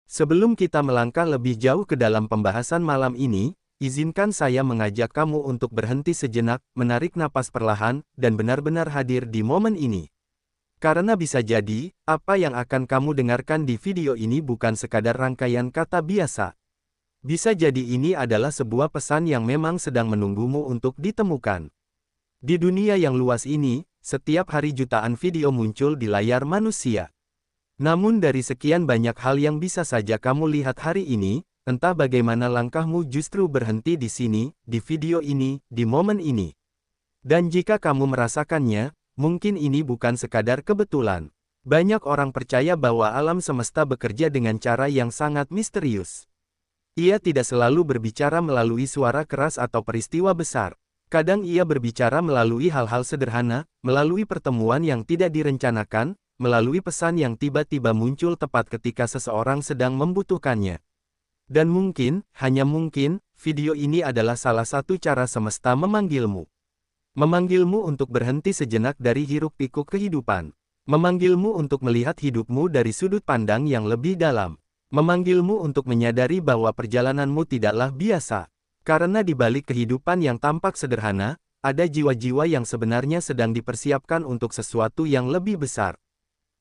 Sebelum kita melangkah lebih jauh ke dalam pembahasan malam ini, izinkan saya mengajak kamu untuk berhenti sejenak, menarik napas perlahan, dan benar-benar hadir di momen ini. Karena bisa jadi, apa yang akan kamu dengarkan di video ini bukan sekadar rangkaian kata biasa. Bisa jadi ini adalah sebuah pesan yang memang sedang menunggumu untuk ditemukan. Di dunia yang luas ini, setiap hari jutaan video muncul di layar manusia. Namun dari sekian banyak hal yang bisa saja kamu lihat hari ini, entah bagaimana langkahmu justru berhenti di sini, di video ini, di momen ini. Dan jika kamu merasakannya, mungkin ini bukan sekadar kebetulan. Banyak orang percaya bahwa alam semesta bekerja dengan cara yang sangat misterius. Ia tidak selalu berbicara melalui suara keras atau peristiwa besar. Kadang ia berbicara melalui hal-hal sederhana, melalui pertemuan yang tidak direncanakan, melalui pesan yang tiba-tiba muncul tepat ketika seseorang sedang membutuhkannya. Dan mungkin, hanya mungkin, video ini adalah salah satu cara semesta memanggilmu. Memanggilmu untuk berhenti sejenak dari hiruk-pikuk kehidupan. Memanggilmu untuk melihat hidupmu dari sudut pandang yang lebih dalam. Memanggilmu untuk menyadari bahwa perjalananmu tidaklah biasa. Karena di balik kehidupan yang tampak sederhana, ada jiwa-jiwa yang sebenarnya sedang dipersiapkan untuk sesuatu yang lebih besar.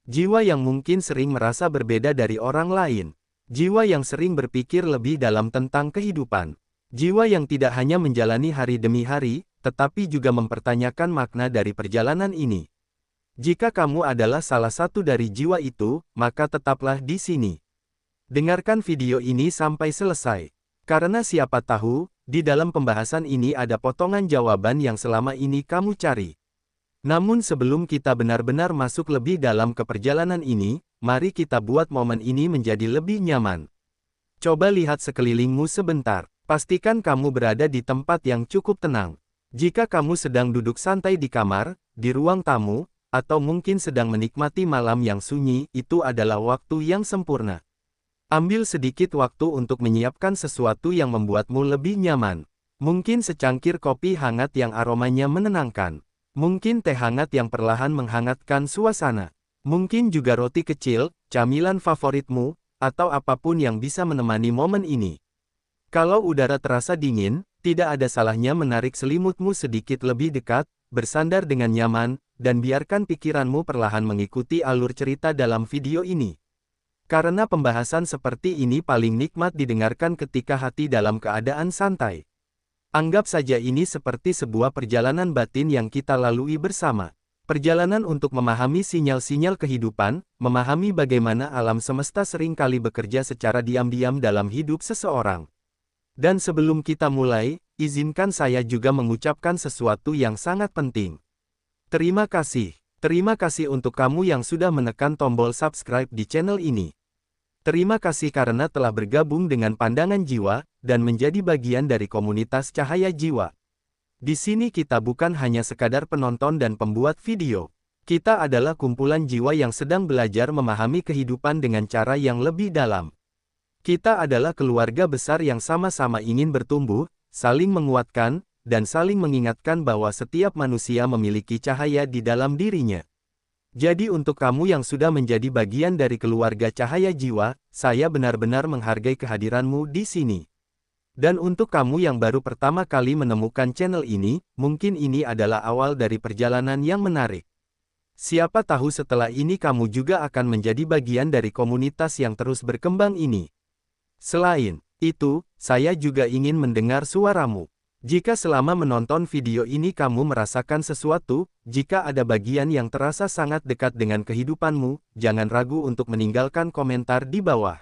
Jiwa yang mungkin sering merasa berbeda dari orang lain. Jiwa yang sering berpikir lebih dalam tentang kehidupan. Jiwa yang tidak hanya menjalani hari demi hari, tetapi juga mempertanyakan makna dari perjalanan ini. Jika kamu adalah salah satu dari jiwa itu, maka tetaplah di sini. Dengarkan video ini sampai selesai. Karena siapa tahu, di dalam pembahasan ini ada potongan jawaban yang selama ini kamu cari. Namun sebelum kita benar-benar masuk lebih dalam ke perjalanan ini, mari kita buat momen ini menjadi lebih nyaman. Coba lihat sekelilingmu sebentar. Pastikan kamu berada di tempat yang cukup tenang. Jika kamu sedang duduk santai di kamar, di ruang tamu, atau mungkin sedang menikmati malam yang sunyi, itu adalah waktu yang sempurna. Ambil sedikit waktu untuk menyiapkan sesuatu yang membuatmu lebih nyaman. Mungkin secangkir kopi hangat yang aromanya menenangkan. Mungkin teh hangat yang perlahan menghangatkan suasana. Mungkin juga roti kecil, camilan favoritmu, atau apapun yang bisa menemani momen ini. Kalau udara terasa dingin, tidak ada salahnya menarik selimutmu sedikit lebih dekat, bersandar dengan nyaman, dan biarkan pikiranmu perlahan mengikuti alur cerita dalam video ini. Karena pembahasan seperti ini paling nikmat didengarkan ketika hati dalam keadaan santai. Anggap saja ini seperti sebuah perjalanan batin yang kita lalui bersama. Perjalanan untuk memahami sinyal-sinyal kehidupan, memahami bagaimana alam semesta seringkali bekerja secara diam-diam dalam hidup seseorang. Dan sebelum kita mulai, izinkan saya juga mengucapkan sesuatu yang sangat penting. Terima kasih. Terima kasih untuk kamu yang sudah menekan tombol subscribe di channel ini. Terima kasih karena telah bergabung dengan Pandangan Jiwa, dan menjadi bagian dari komunitas Cahaya Jiwa. Di sini kita bukan hanya sekadar penonton dan pembuat video. Kita adalah kumpulan jiwa yang sedang belajar memahami kehidupan dengan cara yang lebih dalam. Kita adalah keluarga besar yang sama-sama ingin bertumbuh, saling menguatkan, dan saling mengingatkan bahwa setiap manusia memiliki cahaya di dalam dirinya. Jadi untuk kamu yang sudah menjadi bagian dari keluarga Cahaya Jiwa, saya benar-benar menghargai kehadiranmu di sini. Dan untuk kamu yang baru pertama kali menemukan channel ini, mungkin ini adalah awal dari perjalanan yang menarik. Siapa tahu setelah ini kamu juga akan menjadi bagian dari komunitas yang terus berkembang ini. Selain itu, saya juga ingin mendengar suaramu. Jika selama menonton video ini kamu merasakan sesuatu, jika ada bagian yang terasa sangat dekat dengan kehidupanmu, jangan ragu untuk meninggalkan komentar di bawah.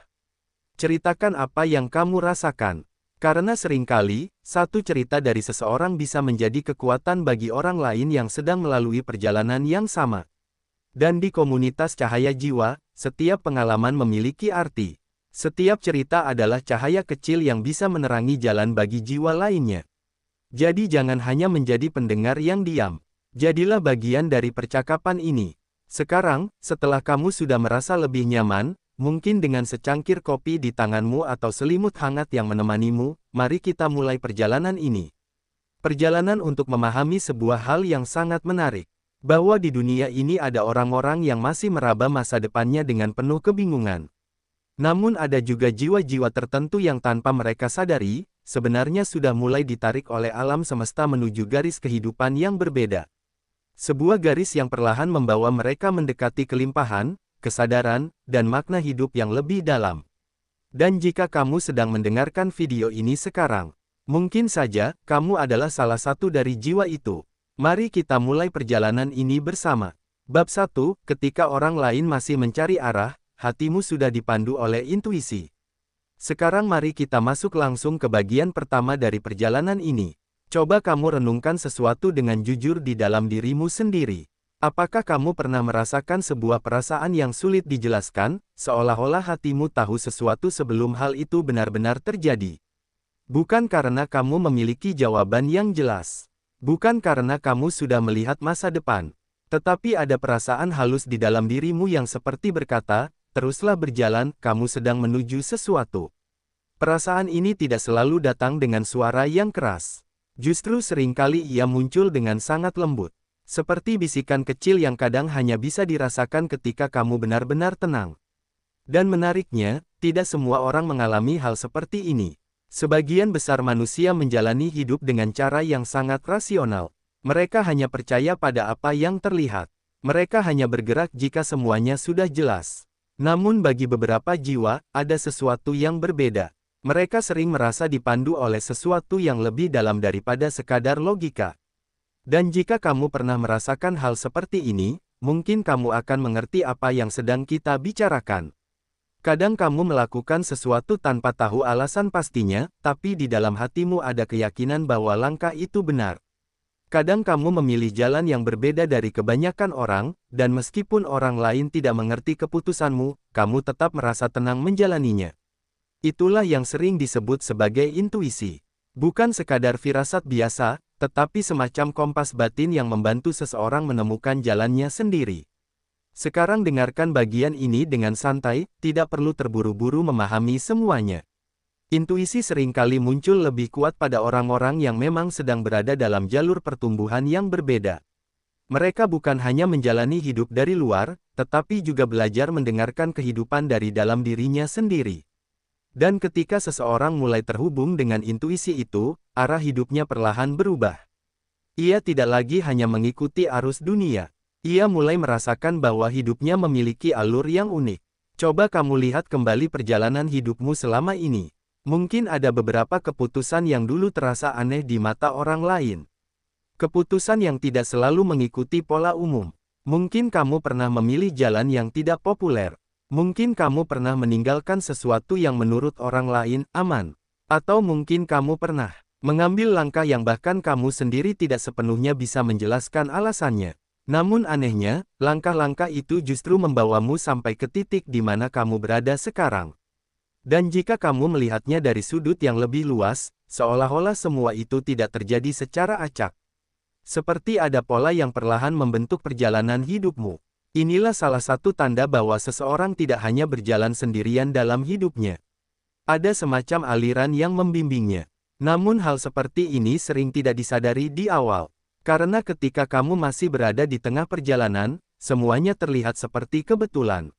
Ceritakan apa yang kamu rasakan. Karena seringkali, satu cerita dari seseorang bisa menjadi kekuatan bagi orang lain yang sedang melalui perjalanan yang sama. Dan di komunitas Cahaya Jiwa, setiap pengalaman memiliki arti. Setiap cerita adalah cahaya kecil yang bisa menerangi jalan bagi jiwa lainnya. Jadi jangan hanya menjadi pendengar yang diam. Jadilah bagian dari percakapan ini. Sekarang, setelah kamu sudah merasa lebih nyaman, mungkin dengan secangkir kopi di tanganmu atau selimut hangat yang menemanimu, mari kita mulai perjalanan ini. Perjalanan untuk memahami sebuah hal yang sangat menarik. Bahwa di dunia ini ada orang-orang yang masih meraba masa depannya dengan penuh kebingungan. Namun ada juga jiwa-jiwa tertentu yang tanpa mereka sadari, sebenarnya sudah mulai ditarik oleh alam semesta menuju garis kehidupan yang berbeda. Sebuah garis yang perlahan membawa mereka mendekati kelimpahan, kesadaran, dan makna hidup yang lebih dalam. Dan jika kamu sedang mendengarkan video ini sekarang, mungkin saja kamu adalah salah satu dari jiwa itu. Mari kita mulai perjalanan ini bersama. Bab 1, ketika orang lain masih mencari arah, hatimu sudah dipandu oleh intuisi. Sekarang mari kita masuk langsung ke bagian pertama dari perjalanan ini. Coba kamu renungkan sesuatu dengan jujur di dalam dirimu sendiri. Apakah kamu pernah merasakan sebuah perasaan yang sulit dijelaskan, seolah-olah hatimu tahu sesuatu sebelum hal itu benar-benar terjadi? Bukan karena kamu memiliki jawaban yang jelas. Bukan karena kamu sudah melihat masa depan. Tetapi ada perasaan halus di dalam dirimu yang seperti berkata, teruslah berjalan, kamu sedang menuju sesuatu. Perasaan ini tidak selalu datang dengan suara yang keras. Justru seringkali ia muncul dengan sangat lembut. Seperti bisikan kecil yang kadang hanya bisa dirasakan ketika kamu benar-benar tenang. Dan menariknya, tidak semua orang mengalami hal seperti ini. Sebagian besar manusia menjalani hidup dengan cara yang sangat rasional. Mereka hanya percaya pada apa yang terlihat. Mereka hanya bergerak jika semuanya sudah jelas. Namun bagi beberapa jiwa, ada sesuatu yang berbeda. Mereka sering merasa dipandu oleh sesuatu yang lebih dalam daripada sekadar logika. Dan jika kamu pernah merasakan hal seperti ini, mungkin kamu akan mengerti apa yang sedang kita bicarakan. Kadang kamu melakukan sesuatu tanpa tahu alasan pastinya, tapi di dalam hatimu ada keyakinan bahwa langkah itu benar. Kadang kamu memilih jalan yang berbeda dari kebanyakan orang, dan meskipun orang lain tidak mengerti keputusanmu, kamu tetap merasa tenang menjalaninya. Itulah yang sering disebut sebagai intuisi. Bukan sekadar firasat biasa, tetapi semacam kompas batin yang membantu seseorang menemukan jalannya sendiri. Sekarang dengarkan bagian ini dengan santai, tidak perlu terburu-buru memahami semuanya. Intuisi seringkali muncul lebih kuat pada orang-orang yang memang sedang berada dalam jalur pertumbuhan yang berbeda. Mereka bukan hanya menjalani hidup dari luar, tetapi juga belajar mendengarkan kehidupan dari dalam dirinya sendiri. Dan ketika seseorang mulai terhubung dengan intuisi itu, arah hidupnya perlahan berubah. Ia tidak lagi hanya mengikuti arus dunia. Ia mulai merasakan bahwa hidupnya memiliki alur yang unik. Coba kamu lihat kembali perjalanan hidupmu selama ini. Mungkin ada beberapa keputusan yang dulu terasa aneh di mata orang lain. Keputusan yang tidak selalu mengikuti pola umum. Mungkin kamu pernah memilih jalan yang tidak populer. Mungkin kamu pernah meninggalkan sesuatu yang menurut orang lain aman. Atau mungkin kamu pernah mengambil langkah yang bahkan kamu sendiri tidak sepenuhnya bisa menjelaskan alasannya. Namun anehnya, langkah-langkah itu justru membawamu sampai ke titik di mana kamu berada sekarang. Dan jika kamu melihatnya dari sudut yang lebih luas, seolah-olah semua itu tidak terjadi secara acak. Seperti ada pola yang perlahan membentuk perjalanan hidupmu. Inilah salah satu tanda bahwa seseorang tidak hanya berjalan sendirian dalam hidupnya. Ada semacam aliran yang membimbingnya. Namun hal seperti ini sering tidak disadari di awal. Karena ketika kamu masih berada di tengah perjalanan, semuanya terlihat seperti kebetulan.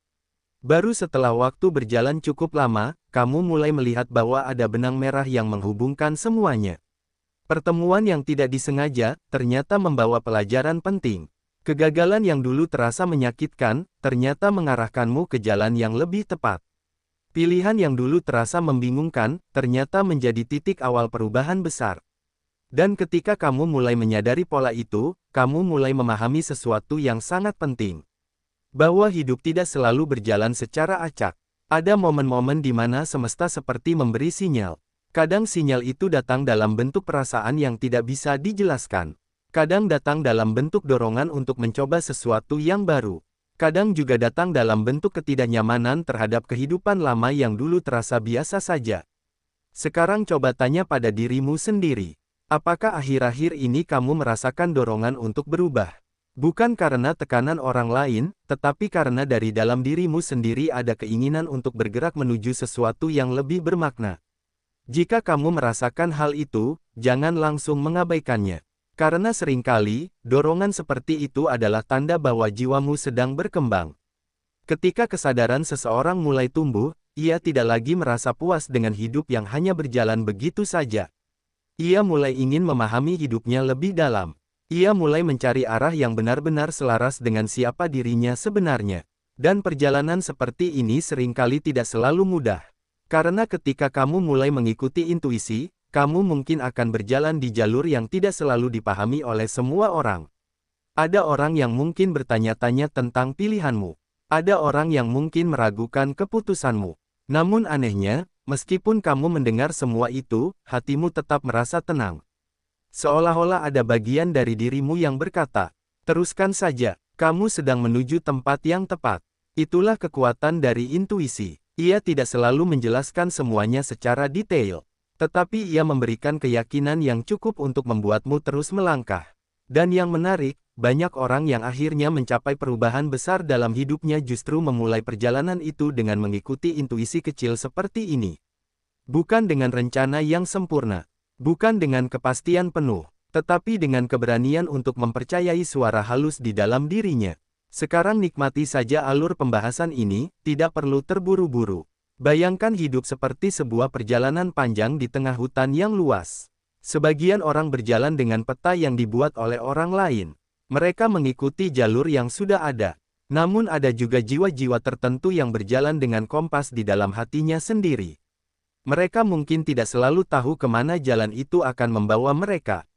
Baru setelah waktu berjalan cukup lama, kamu mulai melihat bahwa ada benang merah yang menghubungkan semuanya. Pertemuan yang tidak disengaja, ternyata membawa pelajaran penting. Kegagalan yang dulu terasa menyakitkan, ternyata mengarahkanmu ke jalan yang lebih tepat. Pilihan yang dulu terasa membingungkan, ternyata menjadi titik awal perubahan besar. Dan ketika kamu mulai menyadari pola itu, kamu mulai memahami sesuatu yang sangat penting. Bahwa hidup tidak selalu berjalan secara acak. Ada momen-momen di mana semesta seperti memberi sinyal. Kadang sinyal itu datang dalam bentuk perasaan yang tidak bisa dijelaskan. Kadang datang dalam bentuk dorongan untuk mencoba sesuatu yang baru. Kadang juga datang dalam bentuk ketidaknyamanan terhadap kehidupan lama yang dulu terasa biasa saja. Sekarang coba tanya pada dirimu sendiri. Apakah akhir-akhir ini kamu merasakan dorongan untuk berubah? Bukan karena tekanan orang lain, tetapi karena dari dalam dirimu sendiri ada keinginan untuk bergerak menuju sesuatu yang lebih bermakna. Jika kamu merasakan hal itu, jangan langsung mengabaikannya. Karena seringkali, dorongan seperti itu adalah tanda bahwa jiwamu sedang berkembang. Ketika kesadaran seseorang mulai tumbuh, ia tidak lagi merasa puas dengan hidup yang hanya berjalan begitu saja. Ia mulai ingin memahami hidupnya lebih dalam. Ia mulai mencari arah yang benar-benar selaras dengan siapa dirinya sebenarnya. Dan perjalanan seperti ini seringkali tidak selalu mudah. Karena ketika kamu mulai mengikuti intuisi, kamu mungkin akan berjalan di jalur yang tidak selalu dipahami oleh semua orang. Ada orang yang mungkin bertanya-tanya tentang pilihanmu. Ada orang yang mungkin meragukan keputusanmu. Namun anehnya, meskipun kamu mendengar semua itu, hatimu tetap merasa tenang. Seolah-olah ada bagian dari dirimu yang berkata, teruskan saja, kamu sedang menuju tempat yang tepat. Itulah kekuatan dari intuisi. Ia tidak selalu menjelaskan semuanya secara detail. Tetapi ia memberikan keyakinan yang cukup untuk membuatmu terus melangkah. Dan yang menarik, banyak orang yang akhirnya mencapai perubahan besar dalam hidupnya justru memulai perjalanan itu dengan mengikuti intuisi kecil seperti ini. Bukan dengan rencana yang sempurna, bukan dengan kepastian penuh, tetapi dengan keberanian untuk mempercayai suara halus di dalam dirinya. Sekarang nikmati saja alur pembahasan ini, tidak perlu terburu-buru. Bayangkan hidup seperti sebuah perjalanan panjang di tengah hutan yang luas. Sebagian orang berjalan dengan peta yang dibuat oleh orang lain. Mereka mengikuti jalur yang sudah ada. Namun ada juga jiwa-jiwa tertentu yang berjalan dengan kompas di dalam hatinya sendiri. Mereka mungkin tidak selalu tahu kemana jalan itu akan membawa mereka.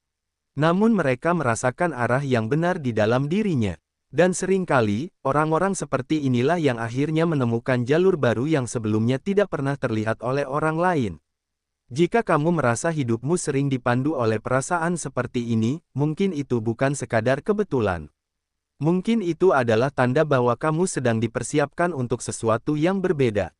Namun mereka merasakan arah yang benar di dalam dirinya. Dan seringkali, orang-orang seperti inilah yang akhirnya menemukan jalur baru yang sebelumnya tidak pernah terlihat oleh orang lain. Jika kamu merasa hidupmu sering dipandu oleh perasaan seperti ini, mungkin itu bukan sekadar kebetulan. Mungkin itu adalah tanda bahwa kamu sedang dipersiapkan untuk sesuatu yang berbeda.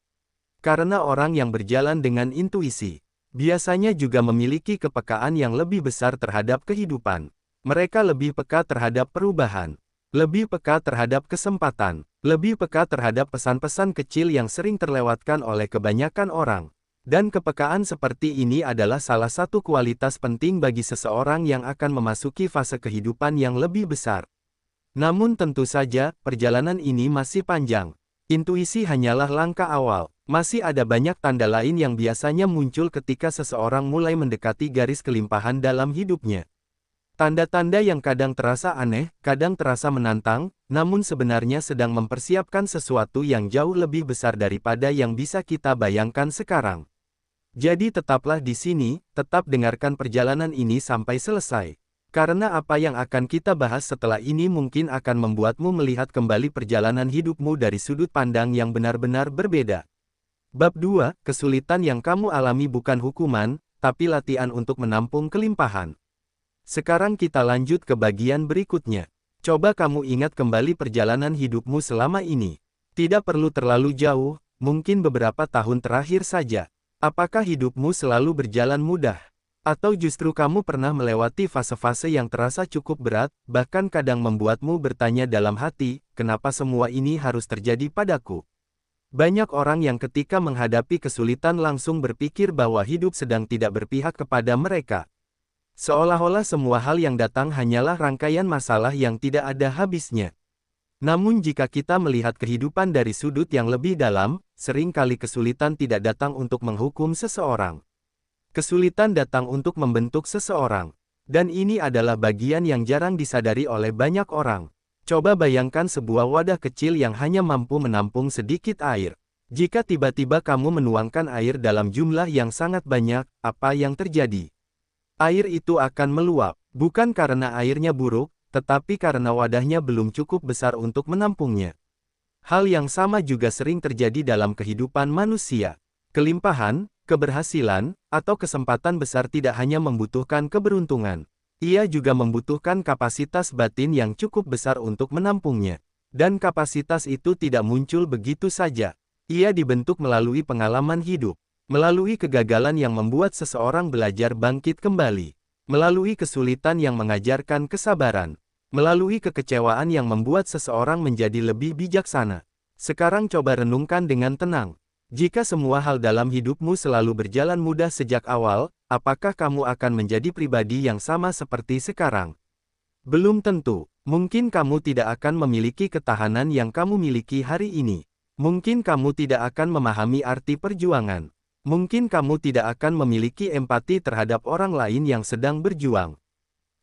Karena orang yang berjalan dengan intuisi, biasanya juga memiliki kepekaan yang lebih besar terhadap kehidupan. Mereka lebih peka terhadap perubahan, lebih peka terhadap kesempatan, lebih peka terhadap pesan-pesan kecil yang sering terlewatkan oleh kebanyakan orang. Dan kepekaan seperti ini adalah salah satu kualitas penting bagi seseorang yang akan memasuki fase kehidupan yang lebih besar. Namun tentu saja, perjalanan ini masih panjang. Intuisi hanyalah langkah awal. Masih ada banyak tanda lain yang biasanya muncul ketika seseorang mulai mendekati garis kelimpahan dalam hidupnya. Tanda-tanda yang kadang terasa aneh, kadang terasa menantang, namun sebenarnya sedang mempersiapkan sesuatu yang jauh lebih besar daripada yang bisa kita bayangkan sekarang. Jadi tetaplah di sini, tetap dengarkan perjalanan ini sampai selesai. Karena apa yang akan kita bahas setelah ini mungkin akan membuatmu melihat kembali perjalanan hidupmu dari sudut pandang yang benar-benar berbeda. Bab 2, kesulitan yang kamu alami bukan hukuman, tapi latihan untuk menampung kelimpahan. Sekarang kita lanjut ke bagian berikutnya. Coba kamu ingat kembali perjalanan hidupmu selama ini. Tidak perlu terlalu jauh, mungkin beberapa tahun terakhir saja. Apakah hidupmu selalu berjalan mudah? Atau justru kamu pernah melewati fase-fase yang terasa cukup berat, bahkan kadang membuatmu bertanya dalam hati, kenapa semua ini harus terjadi padaku? Banyak orang yang ketika menghadapi kesulitan langsung berpikir bahwa hidup sedang tidak berpihak kepada mereka. Seolah-olah semua hal yang datang hanyalah rangkaian masalah yang tidak ada habisnya. Namun jika kita melihat kehidupan dari sudut yang lebih dalam, seringkali kesulitan tidak datang untuk menghukum seseorang. Kesulitan datang untuk membentuk seseorang. Dan ini adalah bagian yang jarang disadari oleh banyak orang. Coba bayangkan sebuah wadah kecil yang hanya mampu menampung sedikit air. Jika tiba-tiba kamu menuangkan air dalam jumlah yang sangat banyak, apa yang terjadi? Air itu akan meluap, bukan karena airnya buruk, tetapi karena wadahnya belum cukup besar untuk menampungnya. Hal yang sama juga sering terjadi dalam kehidupan manusia. Kelimpahan, keberhasilan, atau kesempatan besar tidak hanya membutuhkan keberuntungan. Ia juga membutuhkan kapasitas batin yang cukup besar untuk menampungnya. Dan kapasitas itu tidak muncul begitu saja. Ia dibentuk melalui pengalaman hidup. Melalui kegagalan yang membuat seseorang belajar bangkit kembali. Melalui kesulitan yang mengajarkan kesabaran. Melalui kekecewaan yang membuat seseorang menjadi lebih bijaksana. Sekarang coba renungkan dengan tenang. Jika semua hal dalam hidupmu selalu berjalan mudah sejak awal, apakah kamu akan menjadi pribadi yang sama seperti sekarang? Belum tentu. Mungkin kamu tidak akan memiliki ketahanan yang kamu miliki hari ini. Mungkin kamu tidak akan memahami arti perjuangan. Mungkin kamu tidak akan memiliki empati terhadap orang lain yang sedang berjuang.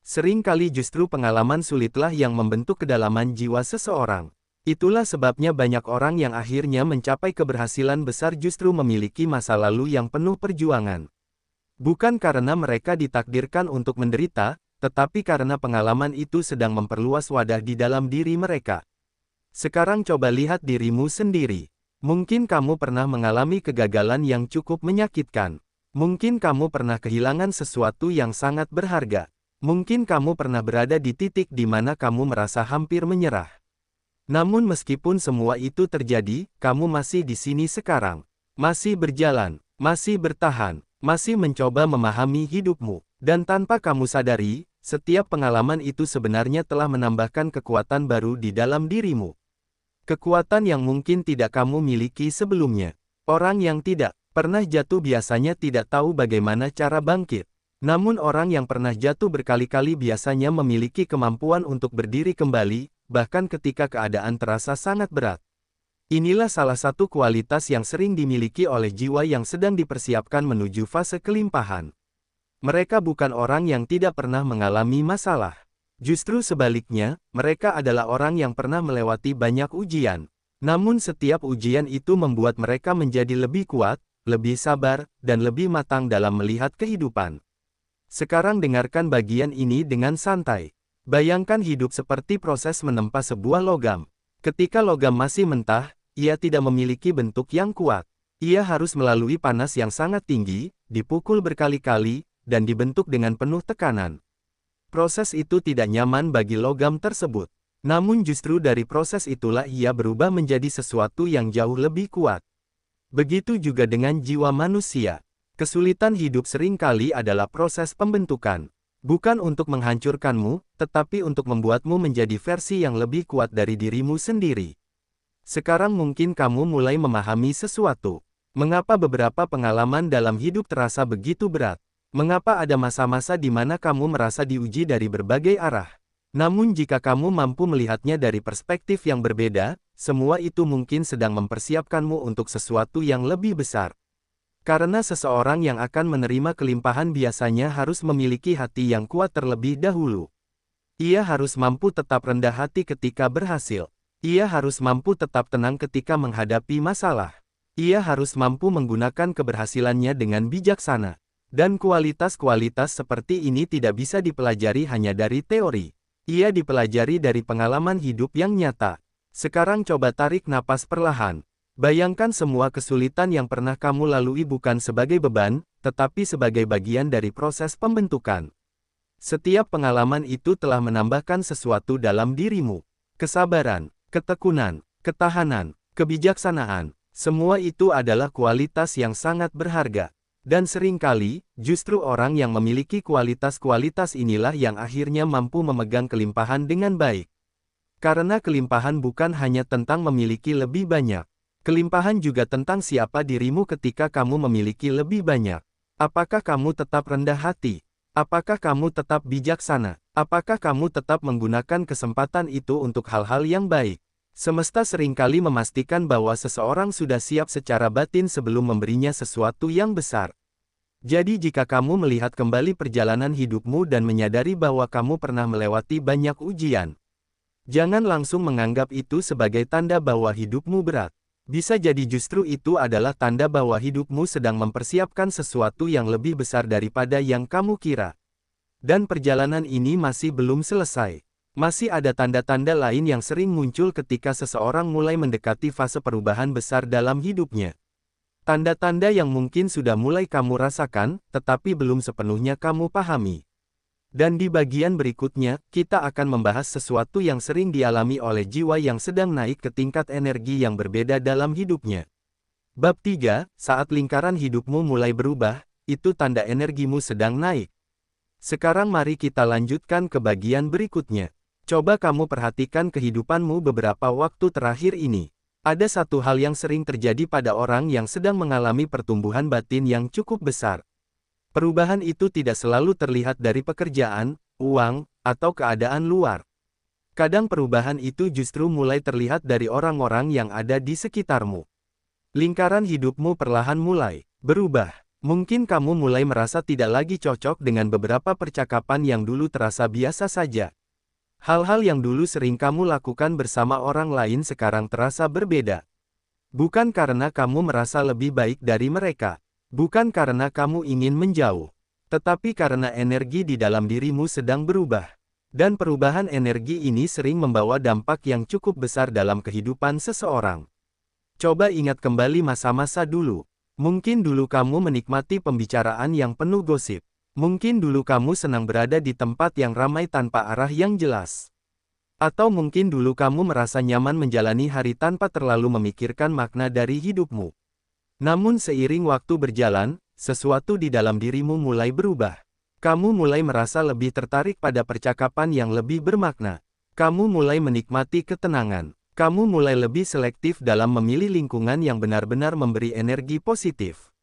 Sering kali justru pengalaman sulitlah yang membentuk kedalaman jiwa seseorang. Itulah sebabnya banyak orang yang akhirnya mencapai keberhasilan besar justru memiliki masa lalu yang penuh perjuangan. Bukan karena mereka ditakdirkan untuk menderita, tetapi karena pengalaman itu sedang memperluas wadah di dalam diri mereka. Sekarang coba lihat dirimu sendiri. Mungkin kamu pernah mengalami kegagalan yang cukup menyakitkan. Mungkin kamu pernah kehilangan sesuatu yang sangat berharga. Mungkin kamu pernah berada di titik di mana kamu merasa hampir menyerah. Namun meskipun semua itu terjadi, kamu masih di sini sekarang. Masih berjalan, masih bertahan, masih mencoba memahami hidupmu. Dan tanpa kamu sadari, setiap pengalaman itu sebenarnya telah menambahkan kekuatan baru di dalam dirimu. Kekuatan yang mungkin tidak kamu miliki sebelumnya. Orang yang tidak pernah jatuh biasanya tidak tahu bagaimana cara bangkit. Namun orang yang pernah jatuh berkali-kali biasanya memiliki kemampuan untuk berdiri kembali, bahkan ketika keadaan terasa sangat berat. Inilah salah satu kualitas yang sering dimiliki oleh jiwa yang sedang dipersiapkan menuju fase kelimpahan. Mereka bukan orang yang tidak pernah mengalami masalah. Justru sebaliknya, mereka adalah orang yang pernah melewati banyak ujian. Namun setiap ujian itu membuat mereka menjadi lebih kuat, lebih sabar, dan lebih matang dalam melihat kehidupan. Sekarang dengarkan bagian ini dengan santai. Bayangkan hidup seperti proses menempa sebuah logam. Ketika logam masih mentah, ia tidak memiliki bentuk yang kuat. Ia harus melalui panas yang sangat tinggi, dipukul berkali-kali, dan dibentuk dengan penuh tekanan. Proses itu tidak nyaman bagi logam tersebut. Namun justru dari proses itulah ia berubah menjadi sesuatu yang jauh lebih kuat. Begitu juga dengan jiwa manusia. Kesulitan hidup seringkali adalah proses pembentukan. Bukan untuk menghancurkanmu, tetapi untuk membuatmu menjadi versi yang lebih kuat dari dirimu sendiri. Sekarang mungkin kamu mulai memahami sesuatu. Mengapa beberapa pengalaman dalam hidup terasa begitu berat? Mengapa ada masa-masa di mana kamu merasa diuji dari berbagai arah? Namun jika kamu mampu melihatnya dari perspektif yang berbeda, semua itu mungkin sedang mempersiapkanmu untuk sesuatu yang lebih besar. Karena seseorang yang akan menerima kelimpahan biasanya harus memiliki hati yang kuat terlebih dahulu. Ia harus mampu tetap rendah hati ketika berhasil. Ia harus mampu tetap tenang ketika menghadapi masalah. Ia harus mampu menggunakan keberhasilannya dengan bijaksana. Dan kualitas-kualitas seperti ini tidak bisa dipelajari hanya dari teori. Ia dipelajari dari pengalaman hidup yang nyata. Sekarang coba tarik napas perlahan. Bayangkan semua kesulitan yang pernah kamu lalui bukan sebagai beban, tetapi sebagai bagian dari proses pembentukan. Setiap pengalaman itu telah menambahkan sesuatu dalam dirimu. Kesabaran, ketekunan, ketahanan, kebijaksanaan. Semua itu adalah kualitas yang sangat berharga. Dan seringkali, justru orang yang memiliki kualitas-kualitas inilah yang akhirnya mampu memegang kelimpahan dengan baik. Karena kelimpahan bukan hanya tentang memiliki lebih banyak. Kelimpahan juga tentang siapa dirimu ketika kamu memiliki lebih banyak. Apakah kamu tetap rendah hati? Apakah kamu tetap bijaksana? Apakah kamu tetap menggunakan kesempatan itu untuk hal-hal yang baik? Semesta seringkali memastikan bahwa seseorang sudah siap secara batin sebelum memberinya sesuatu yang besar. Jadi jika kamu melihat kembali perjalanan hidupmu dan menyadari bahwa kamu pernah melewati banyak ujian, jangan langsung menganggap itu sebagai tanda bahwa hidupmu berat. Bisa jadi justru itu adalah tanda bahwa hidupmu sedang mempersiapkan sesuatu yang lebih besar daripada yang kamu kira. Dan perjalanan ini masih belum selesai. Masih ada tanda-tanda lain yang sering muncul ketika seseorang mulai mendekati fase perubahan besar dalam hidupnya. Tanda-tanda yang mungkin sudah mulai kamu rasakan, tetapi belum sepenuhnya kamu pahami. Dan di bagian berikutnya, kita akan membahas sesuatu yang sering dialami oleh jiwa yang sedang naik ke tingkat energi yang berbeda dalam hidupnya. Bab 3, saat lingkaran hidupmu mulai berubah, itu tanda energimu sedang naik. Sekarang mari kita lanjutkan ke bagian berikutnya. Coba kamu perhatikan kehidupanmu beberapa waktu terakhir ini. Ada satu hal yang sering terjadi pada orang yang sedang mengalami pertumbuhan batin yang cukup besar. Perubahan itu tidak selalu terlihat dari pekerjaan, uang, atau keadaan luar. Kadang perubahan itu justru mulai terlihat dari orang-orang yang ada di sekitarmu. Lingkaran hidupmu perlahan mulai berubah. Mungkin kamu mulai merasa tidak lagi cocok dengan beberapa percakapan yang dulu terasa biasa saja. Hal-hal yang dulu sering kamu lakukan bersama orang lain sekarang terasa berbeda. Bukan karena kamu merasa lebih baik dari mereka. Bukan karena kamu ingin menjauh. Tetapi karena energi di dalam dirimu sedang berubah. Dan perubahan energi ini sering membawa dampak yang cukup besar dalam kehidupan seseorang. Coba ingat kembali masa-masa dulu. Mungkin dulu kamu menikmati pembicaraan yang penuh gosip. Mungkin dulu kamu senang berada di tempat yang ramai tanpa arah yang jelas. Atau mungkin dulu kamu merasa nyaman menjalani hari tanpa terlalu memikirkan makna dari hidupmu. Namun seiring waktu berjalan, sesuatu di dalam dirimu mulai berubah. Kamu mulai merasa lebih tertarik pada percakapan yang lebih bermakna. Kamu mulai menikmati ketenangan. Kamu mulai lebih selektif dalam memilih lingkungan yang benar-benar memberi energi positif.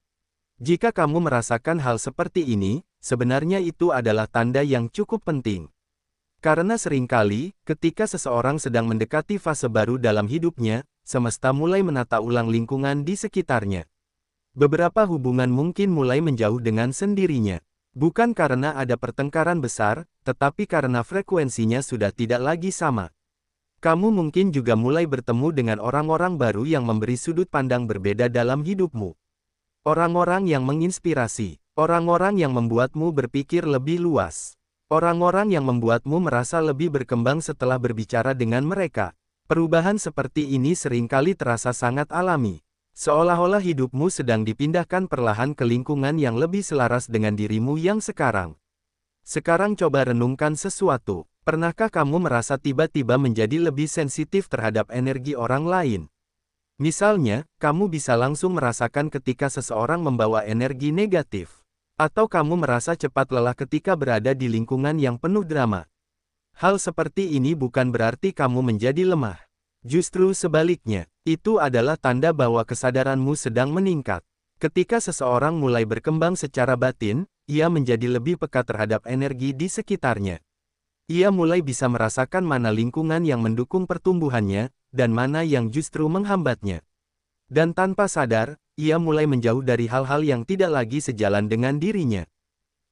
Jika kamu merasakan hal seperti ini, sebenarnya itu adalah tanda yang cukup penting. Karena seringkali, ketika seseorang sedang mendekati fase baru dalam hidupnya, semesta mulai menata ulang lingkungan di sekitarnya. Beberapa hubungan mungkin mulai menjauh dengan sendirinya. Bukan karena ada pertengkaran besar, tetapi karena frekuensinya sudah tidak lagi sama. Kamu mungkin juga mulai bertemu dengan orang-orang baru yang memberi sudut pandang berbeda dalam hidupmu. Orang-orang yang menginspirasi, orang-orang yang membuatmu berpikir lebih luas, orang-orang yang membuatmu merasa lebih berkembang setelah berbicara dengan mereka. Perubahan seperti ini seringkali terasa sangat alami, seolah-olah hidupmu sedang dipindahkan perlahan ke lingkungan yang lebih selaras dengan dirimu yang sekarang. Sekarang coba renungkan sesuatu. Pernahkah kamu merasa tiba-tiba menjadi lebih sensitif terhadap energi orang lain? Misalnya, kamu bisa langsung merasakan ketika seseorang membawa energi negatif. Atau kamu merasa cepat lelah ketika berada di lingkungan yang penuh drama. Hal seperti ini bukan berarti kamu menjadi lemah. Justru sebaliknya, itu adalah tanda bahwa kesadaranmu sedang meningkat. Ketika seseorang mulai berkembang secara batin, ia menjadi lebih peka terhadap energi di sekitarnya. Ia mulai bisa merasakan mana lingkungan yang mendukung pertumbuhannya, dan mana yang justru menghambatnya. Dan tanpa sadar, ia mulai menjauh dari hal-hal yang tidak lagi sejalan dengan dirinya.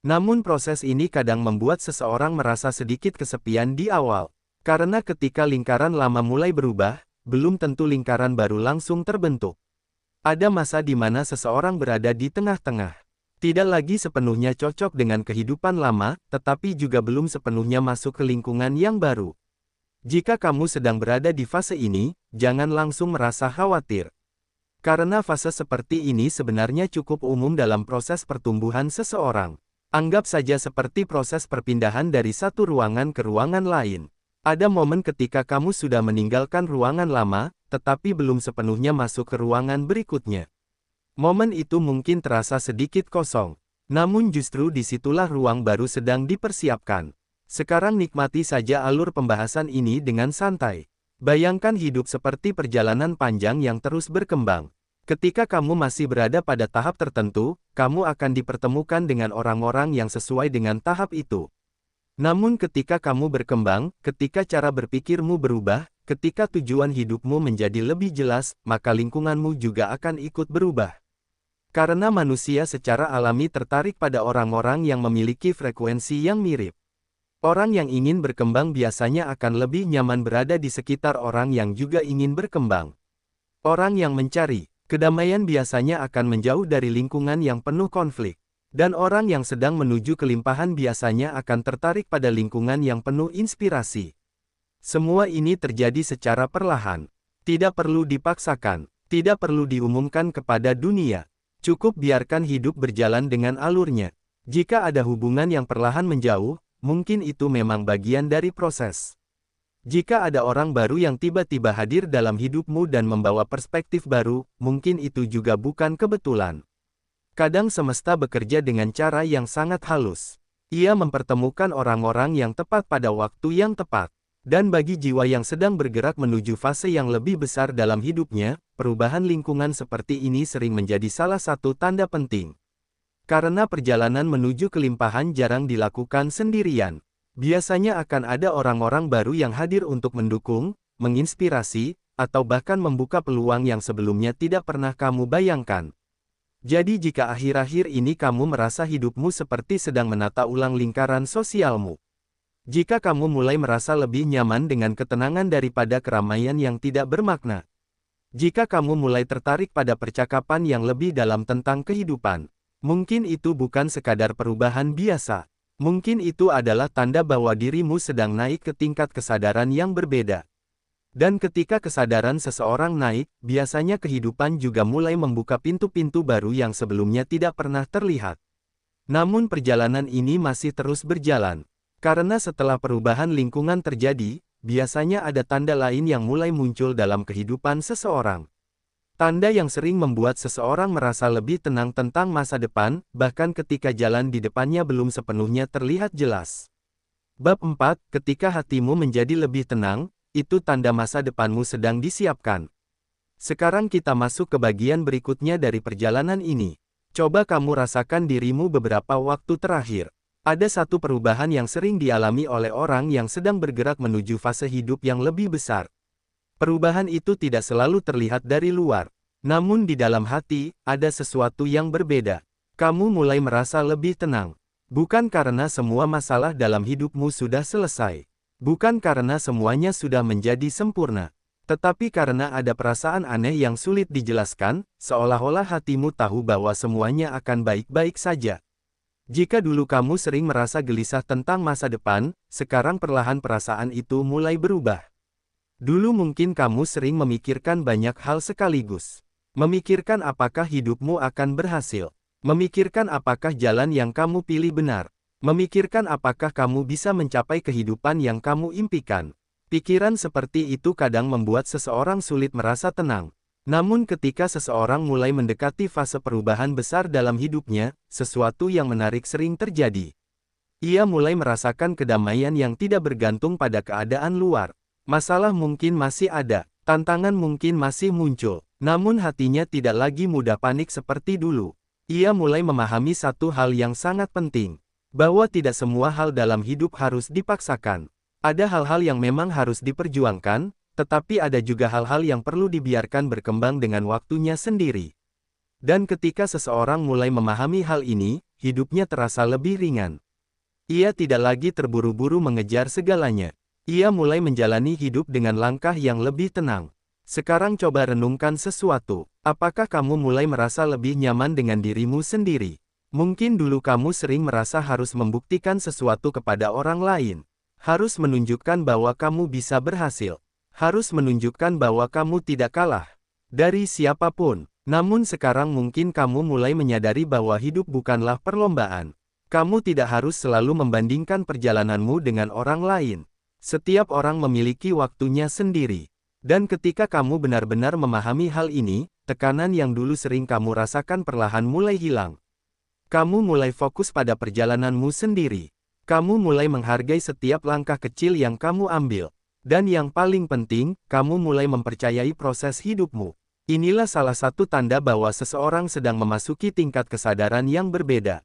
Namun proses ini kadang membuat seseorang merasa sedikit kesepian di awal. Karena ketika lingkaran lama mulai berubah, belum tentu lingkaran baru langsung terbentuk. Ada masa di mana seseorang berada di tengah-tengah. Tidak lagi sepenuhnya cocok dengan kehidupan lama, tetapi juga belum sepenuhnya masuk ke lingkungan yang baru. Jika kamu sedang berada di fase ini, jangan langsung merasa khawatir. Karena fase seperti ini sebenarnya cukup umum dalam proses pertumbuhan seseorang. Anggap saja seperti proses perpindahan dari satu ruangan ke ruangan lain. Ada momen ketika kamu sudah meninggalkan ruangan lama, tetapi belum sepenuhnya masuk ke ruangan berikutnya. Momen itu mungkin terasa sedikit kosong. Namun justru disitulah ruang baru sedang dipersiapkan. Sekarang nikmati saja alur pembahasan ini dengan santai. Bayangkan hidup seperti perjalanan panjang yang terus berkembang. Ketika kamu masih berada pada tahap tertentu, kamu akan dipertemukan dengan orang-orang yang sesuai dengan tahap itu. Namun ketika kamu berkembang, ketika cara berpikirmu berubah, ketika tujuan hidupmu menjadi lebih jelas, maka lingkunganmu juga akan ikut berubah. Karena manusia secara alami tertarik pada orang-orang yang memiliki frekuensi yang mirip. Orang yang ingin berkembang biasanya akan lebih nyaman berada di sekitar orang yang juga ingin berkembang. Orang yang mencari kedamaian biasanya akan menjauh dari lingkungan yang penuh konflik. Dan orang yang sedang menuju kelimpahan biasanya akan tertarik pada lingkungan yang penuh inspirasi. Semua ini terjadi secara perlahan. Tidak perlu dipaksakan. Tidak perlu diumumkan kepada dunia. Cukup biarkan hidup berjalan dengan alurnya. Jika ada hubungan yang perlahan menjauh, mungkin itu memang bagian dari proses. Jika ada orang baru yang tiba-tiba hadir dalam hidupmu dan membawa perspektif baru, mungkin itu juga bukan kebetulan. Kadang semesta bekerja dengan cara yang sangat halus. Ia mempertemukan orang-orang yang tepat pada waktu yang tepat. Dan bagi jiwa yang sedang bergerak menuju fase yang lebih besar dalam hidupnya, perubahan lingkungan seperti ini sering menjadi salah satu tanda penting. Karena perjalanan menuju kelimpahan jarang dilakukan sendirian. Biasanya akan ada orang-orang baru yang hadir untuk mendukung, menginspirasi, atau bahkan membuka peluang yang sebelumnya tidak pernah kamu bayangkan. Jadi jika akhir-akhir ini kamu merasa hidupmu seperti sedang menata ulang lingkaran sosialmu, jika kamu mulai merasa lebih nyaman dengan ketenangan daripada keramaian yang tidak bermakna, jika kamu mulai tertarik pada percakapan yang lebih dalam tentang kehidupan, mungkin itu bukan sekadar perubahan biasa. Mungkin itu adalah tanda bahwa dirimu sedang naik ke tingkat kesadaran yang berbeda. Dan ketika kesadaran seseorang naik, biasanya kehidupan juga mulai membuka pintu-pintu baru yang sebelumnya tidak pernah terlihat. Namun perjalanan ini masih terus berjalan. Karena setelah perubahan lingkungan terjadi, biasanya ada tanda lain yang mulai muncul dalam kehidupan seseorang. Tanda yang sering membuat seseorang merasa lebih tenang tentang masa depan, bahkan ketika jalan di depannya belum sepenuhnya terlihat jelas. Bab 4, ketika hatimu menjadi lebih tenang, itu tanda masa depanmu sedang disiapkan. Sekarang kita masuk ke bagian berikutnya dari perjalanan ini. Coba kamu rasakan dirimu beberapa waktu terakhir. Ada satu perubahan yang sering dialami oleh orang yang sedang bergerak menuju fase hidup yang lebih besar. Perubahan itu tidak selalu terlihat dari luar. Namun di dalam hati, ada sesuatu yang berbeda. Kamu mulai merasa lebih tenang. Bukan karena semua masalah dalam hidupmu sudah selesai. Bukan karena semuanya sudah menjadi sempurna. Tetapi karena ada perasaan aneh yang sulit dijelaskan, seolah-olah hatimu tahu bahwa semuanya akan baik-baik saja. Jika dulu kamu sering merasa gelisah tentang masa depan, sekarang perlahan perasaan itu mulai berubah. Dulu mungkin kamu sering memikirkan banyak hal sekaligus. Memikirkan apakah hidupmu akan berhasil. Memikirkan apakah jalan yang kamu pilih benar. Memikirkan apakah kamu bisa mencapai kehidupan yang kamu impikan. Pikiran seperti itu kadang membuat seseorang sulit merasa tenang. Namun ketika seseorang mulai mendekati fase perubahan besar dalam hidupnya, sesuatu yang menarik sering terjadi. Ia mulai merasakan kedamaian yang tidak bergantung pada keadaan luar. Masalah mungkin masih ada, tantangan mungkin masih muncul, namun hatinya tidak lagi mudah panik seperti dulu. Ia mulai memahami satu hal yang sangat penting, bahwa tidak semua hal dalam hidup harus dipaksakan. Ada hal-hal yang memang harus diperjuangkan, tetapi ada juga hal-hal yang perlu dibiarkan berkembang dengan waktunya sendiri. Dan ketika seseorang mulai memahami hal ini, hidupnya terasa lebih ringan. Ia tidak lagi terburu-buru mengejar segalanya. Ia mulai menjalani hidup dengan langkah yang lebih tenang. Sekarang coba renungkan sesuatu. Apakah kamu mulai merasa lebih nyaman dengan dirimu sendiri? Mungkin dulu kamu sering merasa harus membuktikan sesuatu kepada orang lain. Harus menunjukkan bahwa kamu bisa berhasil. Harus menunjukkan bahwa kamu tidak kalah dari siapapun. Namun sekarang mungkin kamu mulai menyadari bahwa hidup bukanlah perlombaan. Kamu tidak harus selalu membandingkan perjalananmu dengan orang lain. Setiap orang memiliki waktunya sendiri. Dan ketika kamu benar-benar memahami hal ini, tekanan yang dulu sering kamu rasakan perlahan mulai hilang. Kamu mulai fokus pada perjalananmu sendiri. Kamu mulai menghargai setiap langkah kecil yang kamu ambil. Dan yang paling penting, kamu mulai mempercayai proses hidupmu. Inilah salah satu tanda bahwa seseorang sedang memasuki tingkat kesadaran yang berbeda.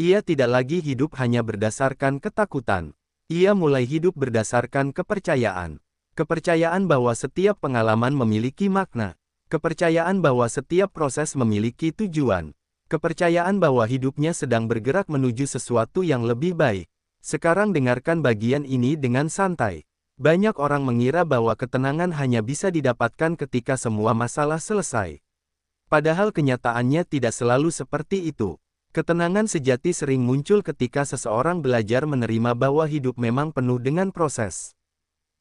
Ia tidak lagi hidup hanya berdasarkan ketakutan. Ia mulai hidup berdasarkan kepercayaan. Kepercayaan bahwa setiap pengalaman memiliki makna. Kepercayaan bahwa setiap proses memiliki tujuan. Kepercayaan bahwa hidupnya sedang bergerak menuju sesuatu yang lebih baik. Sekarang dengarkan bagian ini dengan santai. Banyak orang mengira bahwa ketenangan hanya bisa didapatkan ketika semua masalah selesai. Padahal kenyataannya tidak selalu seperti itu. Ketenangan sejati sering muncul ketika seseorang belajar menerima bahwa hidup memang penuh dengan proses.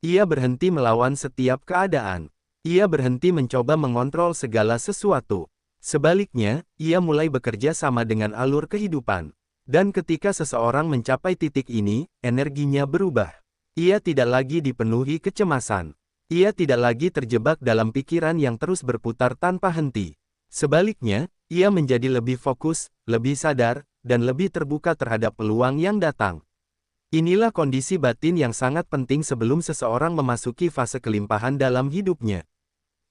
Ia berhenti melawan setiap keadaan. Ia berhenti mencoba mengontrol segala sesuatu. Sebaliknya, ia mulai bekerja sama dengan alur kehidupan. Dan ketika seseorang mencapai titik ini, energinya berubah. Ia tidak lagi dipenuhi kecemasan. Ia tidak lagi terjebak dalam pikiran yang terus berputar tanpa henti. Sebaliknya, ia menjadi lebih fokus, lebih sadar, dan lebih terbuka terhadap peluang yang datang. Inilah kondisi batin yang sangat penting sebelum seseorang memasuki fase kelimpahan dalam hidupnya.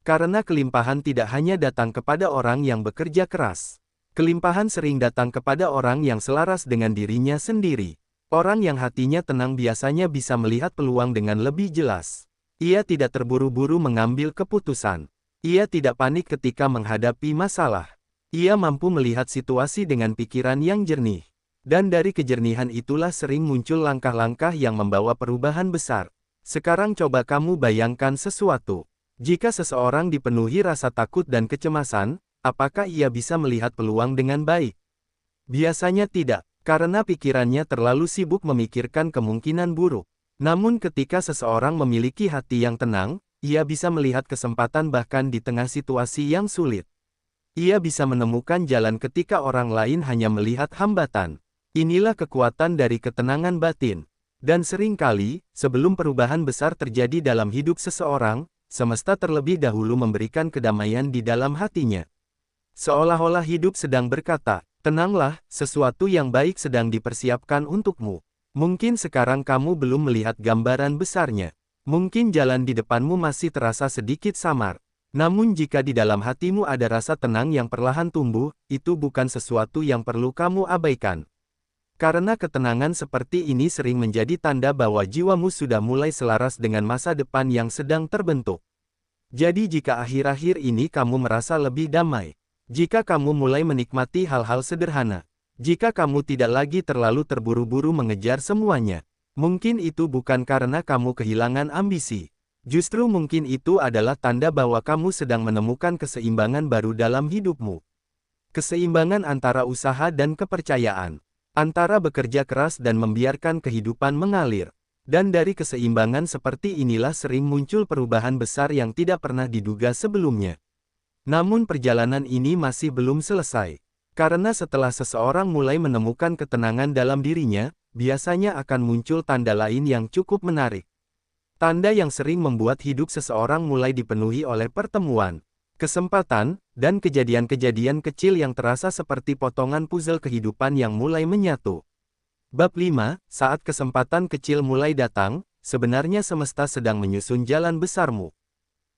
Karena kelimpahan tidak hanya datang kepada orang yang bekerja keras. Kelimpahan sering datang kepada orang yang selaras dengan dirinya sendiri. Orang yang hatinya tenang biasanya bisa melihat peluang dengan lebih jelas. Ia tidak terburu-buru mengambil keputusan. Ia tidak panik ketika menghadapi masalah. Ia mampu melihat situasi dengan pikiran yang jernih. Dan dari kejernihan itulah sering muncul langkah-langkah yang membawa perubahan besar. Sekarang coba kamu bayangkan sesuatu. Jika seseorang dipenuhi rasa takut dan kecemasan, apakah ia bisa melihat peluang dengan baik? Biasanya tidak, karena pikirannya terlalu sibuk memikirkan kemungkinan buruk. Namun ketika seseorang memiliki hati yang tenang, ia bisa melihat kesempatan bahkan di tengah situasi yang sulit. Ia bisa menemukan jalan ketika orang lain hanya melihat hambatan. Inilah kekuatan dari ketenangan batin. Dan seringkali, sebelum perubahan besar terjadi dalam hidup seseorang, semesta terlebih dahulu memberikan kedamaian di dalam hatinya. Seolah-olah hidup sedang berkata, "Tenanglah, sesuatu yang baik sedang dipersiapkan untukmu." Mungkin sekarang kamu belum melihat gambaran besarnya. Mungkin jalan di depanmu masih terasa sedikit samar. Namun jika di dalam hatimu ada rasa tenang yang perlahan tumbuh, itu bukan sesuatu yang perlu kamu abaikan. Karena ketenangan seperti ini sering menjadi tanda bahwa jiwamu sudah mulai selaras dengan masa depan yang sedang terbentuk. Jadi jika akhir-akhir ini kamu merasa lebih damai, jika kamu mulai menikmati hal-hal sederhana, jika kamu tidak lagi terlalu terburu-buru mengejar semuanya, mungkin itu bukan karena kamu kehilangan ambisi. Justru mungkin itu adalah tanda bahwa kamu sedang menemukan keseimbangan baru dalam hidupmu. Keseimbangan antara usaha dan kepercayaan. Antara bekerja keras dan membiarkan kehidupan mengalir. Dan dari keseimbangan seperti inilah sering muncul perubahan besar yang tidak pernah diduga sebelumnya. Namun perjalanan ini masih belum selesai. Karena setelah seseorang mulai menemukan ketenangan dalam dirinya, biasanya akan muncul tanda lain yang cukup menarik. Tanda yang sering membuat hidup seseorang mulai dipenuhi oleh pertemuan, kesempatan, dan kejadian-kejadian kecil yang terasa seperti potongan puzzle kehidupan yang mulai menyatu. Bab 5, saat kesempatan kecil mulai datang, sebenarnya semesta sedang menyusun jalan besarmu.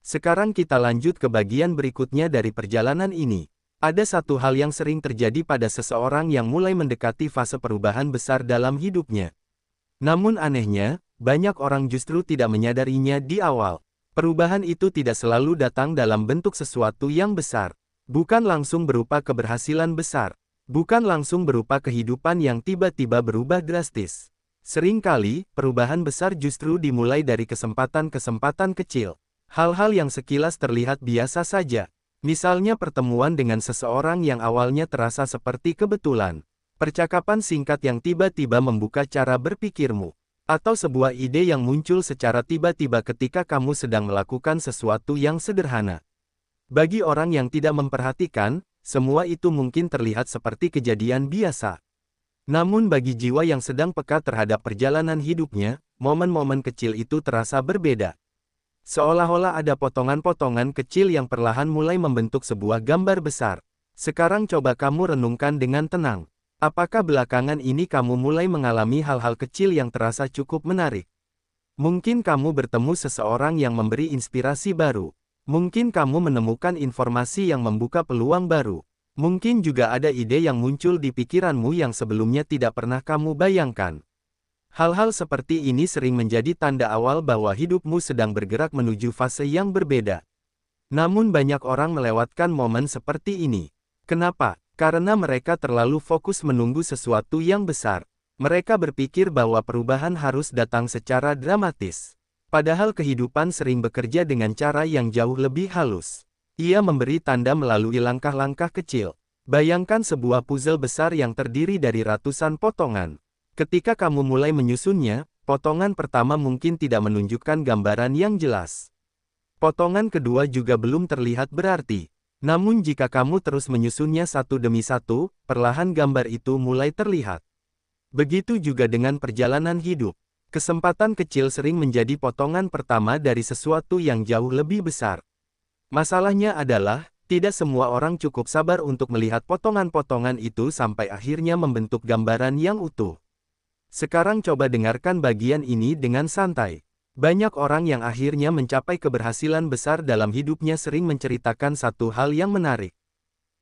Sekarang kita lanjut ke bagian berikutnya dari perjalanan ini. Ada satu hal yang sering terjadi pada seseorang yang mulai mendekati fase perubahan besar dalam hidupnya. Namun anehnya, banyak orang justru tidak menyadarinya di awal. Perubahan itu tidak selalu datang dalam bentuk sesuatu yang besar. Bukan langsung berupa keberhasilan besar. Bukan langsung berupa kehidupan yang tiba-tiba berubah drastis. Seringkali, perubahan besar justru dimulai dari kesempatan-kesempatan kecil. Hal-hal yang sekilas terlihat biasa saja. Misalnya pertemuan dengan seseorang yang awalnya terasa seperti kebetulan. Percakapan singkat yang tiba-tiba membuka cara berpikirmu. Atau sebuah ide yang muncul secara tiba-tiba ketika kamu sedang melakukan sesuatu yang sederhana. Bagi orang yang tidak memperhatikan, semua itu mungkin terlihat seperti kejadian biasa. Namun bagi jiwa yang sedang peka terhadap perjalanan hidupnya, momen-momen kecil itu terasa berbeda. Seolah-olah ada potongan-potongan kecil yang perlahan mulai membentuk sebuah gambar besar. Sekarang coba kamu renungkan dengan tenang. Apakah belakangan ini kamu mulai mengalami hal-hal kecil yang terasa cukup menarik? Mungkin kamu bertemu seseorang yang memberi inspirasi baru. Mungkin kamu menemukan informasi yang membuka peluang baru. Mungkin juga ada ide yang muncul di pikiranmu yang sebelumnya tidak pernah kamu bayangkan. Hal-hal seperti ini sering menjadi tanda awal bahwa hidupmu sedang bergerak menuju fase yang berbeda. Namun banyak orang melewatkan momen seperti ini. Kenapa? Karena mereka terlalu fokus menunggu sesuatu yang besar. Mereka berpikir bahwa perubahan harus datang secara dramatis. Padahal kehidupan sering bekerja dengan cara yang jauh lebih halus. Ia memberi tanda melalui langkah-langkah kecil. Bayangkan sebuah puzzle besar yang terdiri dari ratusan potongan. Ketika kamu mulai menyusunnya, potongan pertama mungkin tidak menunjukkan gambaran yang jelas. Potongan kedua juga belum terlihat berarti. Namun jika kamu terus menyusunnya satu demi satu, perlahan gambar itu mulai terlihat. Begitu juga dengan perjalanan hidup. Kesempatan kecil sering menjadi potongan pertama dari sesuatu yang jauh lebih besar. Masalahnya adalah, tidak semua orang cukup sabar untuk melihat potongan-potongan itu sampai akhirnya membentuk gambaran yang utuh. Sekarang coba dengarkan bagian ini dengan santai. Banyak orang yang akhirnya mencapai keberhasilan besar dalam hidupnya sering menceritakan satu hal yang menarik.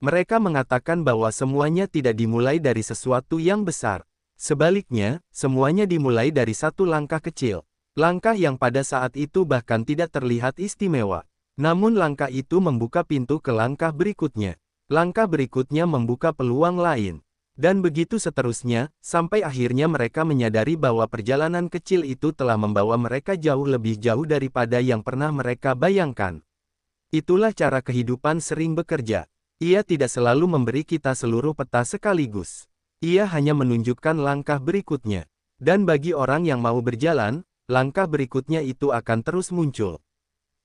Mereka mengatakan bahwa semuanya tidak dimulai dari sesuatu yang besar. Sebaliknya, semuanya dimulai dari satu langkah kecil. Langkah yang pada saat itu bahkan tidak terlihat istimewa. Namun langkah itu membuka pintu ke langkah berikutnya. Langkah berikutnya membuka peluang lain. Dan begitu seterusnya, sampai akhirnya mereka menyadari bahwa perjalanan kecil itu telah membawa mereka jauh lebih jauh daripada yang pernah mereka bayangkan. Itulah cara kehidupan sering bekerja. Ia tidak selalu memberi kita seluruh peta sekaligus. Ia hanya menunjukkan langkah berikutnya. Dan bagi orang yang mau berjalan, langkah berikutnya itu akan terus muncul.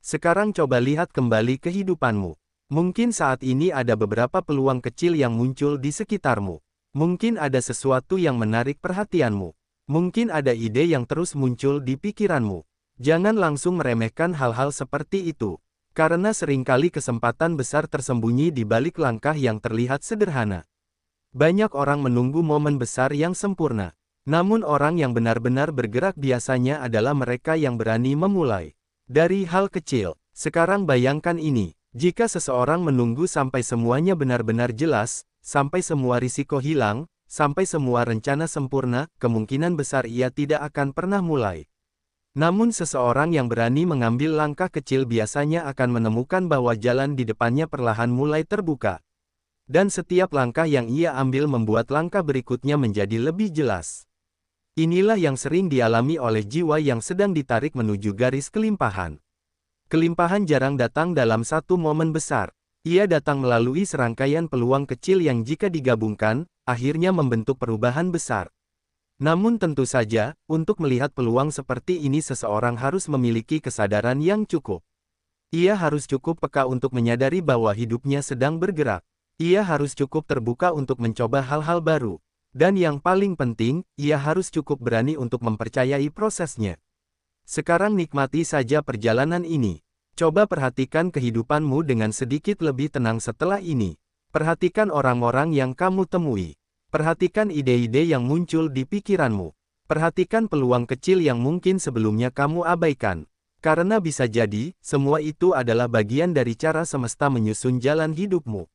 Sekarang coba lihat kembali kehidupanmu. Mungkin saat ini ada beberapa peluang kecil yang muncul di sekitarmu. Mungkin ada sesuatu yang menarik perhatianmu. Mungkin ada ide yang terus muncul di pikiranmu. Jangan langsung meremehkan hal-hal seperti itu. Karena seringkali kesempatan besar tersembunyi di balik langkah yang terlihat sederhana. Banyak orang menunggu momen besar yang sempurna. Namun orang yang benar-benar bergerak biasanya adalah mereka yang berani memulai. Dari hal kecil. Sekarang bayangkan ini. Jika seseorang menunggu sampai semuanya benar-benar jelas, sampai semua risiko hilang, sampai semua rencana sempurna, kemungkinan besar ia tidak akan pernah mulai. Namun seseorang yang berani mengambil langkah kecil biasanya akan menemukan bahwa jalan di depannya perlahan mulai terbuka. Dan setiap langkah yang ia ambil membuat langkah berikutnya menjadi lebih jelas. Inilah yang sering dialami oleh jiwa yang sedang ditarik menuju garis kelimpahan. Kelimpahan jarang datang dalam satu momen besar. Ia datang melalui serangkaian peluang kecil yang jika digabungkan, akhirnya membentuk perubahan besar. Namun tentu saja, untuk melihat peluang seperti ini seseorang harus memiliki kesadaran yang cukup. Ia harus cukup peka untuk menyadari bahwa hidupnya sedang bergerak. Ia harus cukup terbuka untuk mencoba hal-hal baru. Dan yang paling penting, ia harus cukup berani untuk mempercayai prosesnya. Sekarang nikmati saja perjalanan ini. Coba perhatikan kehidupanmu dengan sedikit lebih tenang setelah ini. Perhatikan orang-orang yang kamu temui. Perhatikan ide-ide yang muncul di pikiranmu. Perhatikan peluang kecil yang mungkin sebelumnya kamu abaikan. Karena bisa jadi, semua itu adalah bagian dari cara semesta menyusun jalan hidupmu.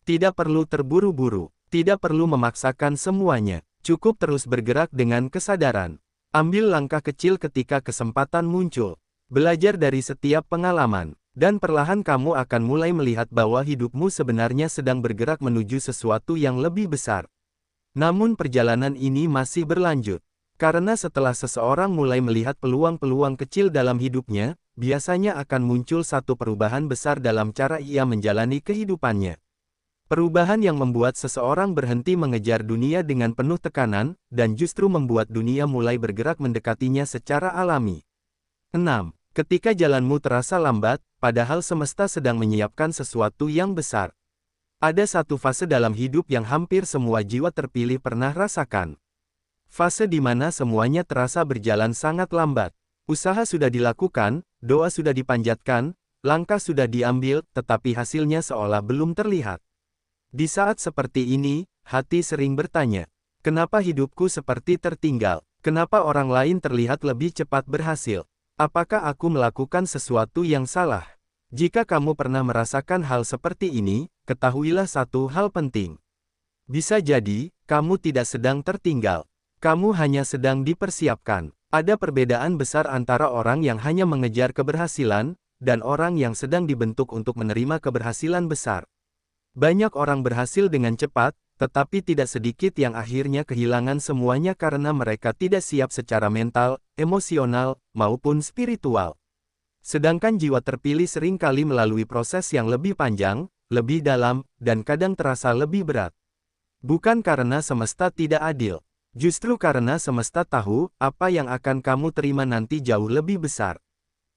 Tidak perlu terburu-buru. Tidak perlu memaksakan semuanya. Cukup terus bergerak dengan kesadaran. Ambil langkah kecil ketika kesempatan muncul. Belajar dari setiap pengalaman, dan perlahan kamu akan mulai melihat bahwa hidupmu sebenarnya sedang bergerak menuju sesuatu yang lebih besar. Namun perjalanan ini masih berlanjut. Karena setelah seseorang mulai melihat peluang-peluang kecil dalam hidupnya, biasanya akan muncul satu perubahan besar dalam cara ia menjalani kehidupannya. Perubahan yang membuat seseorang berhenti mengejar dunia dengan penuh tekanan, dan justru membuat dunia mulai bergerak mendekatinya secara alami. 6. Ketika jalanmu terasa lambat, padahal semesta sedang menyiapkan sesuatu yang besar. Ada satu fase dalam hidup yang hampir semua jiwa terpilih pernah rasakan. Fase di mana semuanya terasa berjalan sangat lambat. Usaha sudah dilakukan, doa sudah dipanjatkan, langkah sudah diambil, tetapi hasilnya seolah belum terlihat. Di saat seperti ini, hati sering bertanya, kenapa hidupku seperti tertinggal? Kenapa orang lain terlihat lebih cepat berhasil? Apakah aku melakukan sesuatu yang salah? Jika kamu pernah merasakan hal seperti ini, ketahuilah satu hal penting. Bisa jadi, kamu tidak sedang tertinggal. Kamu hanya sedang dipersiapkan. Ada perbedaan besar antara orang yang hanya mengejar keberhasilan, dan orang yang sedang dibentuk untuk menerima keberhasilan besar. Banyak orang berhasil dengan cepat, tetapi tidak sedikit yang akhirnya kehilangan semuanya karena mereka tidak siap secara mental, emosional, maupun spiritual. Sedangkan jiwa terpilih seringkali melalui proses yang lebih panjang, lebih dalam, dan kadang terasa lebih berat. Bukan karena semesta tidak adil. Justru karena semesta tahu, apa yang akan kamu terima nanti jauh lebih besar.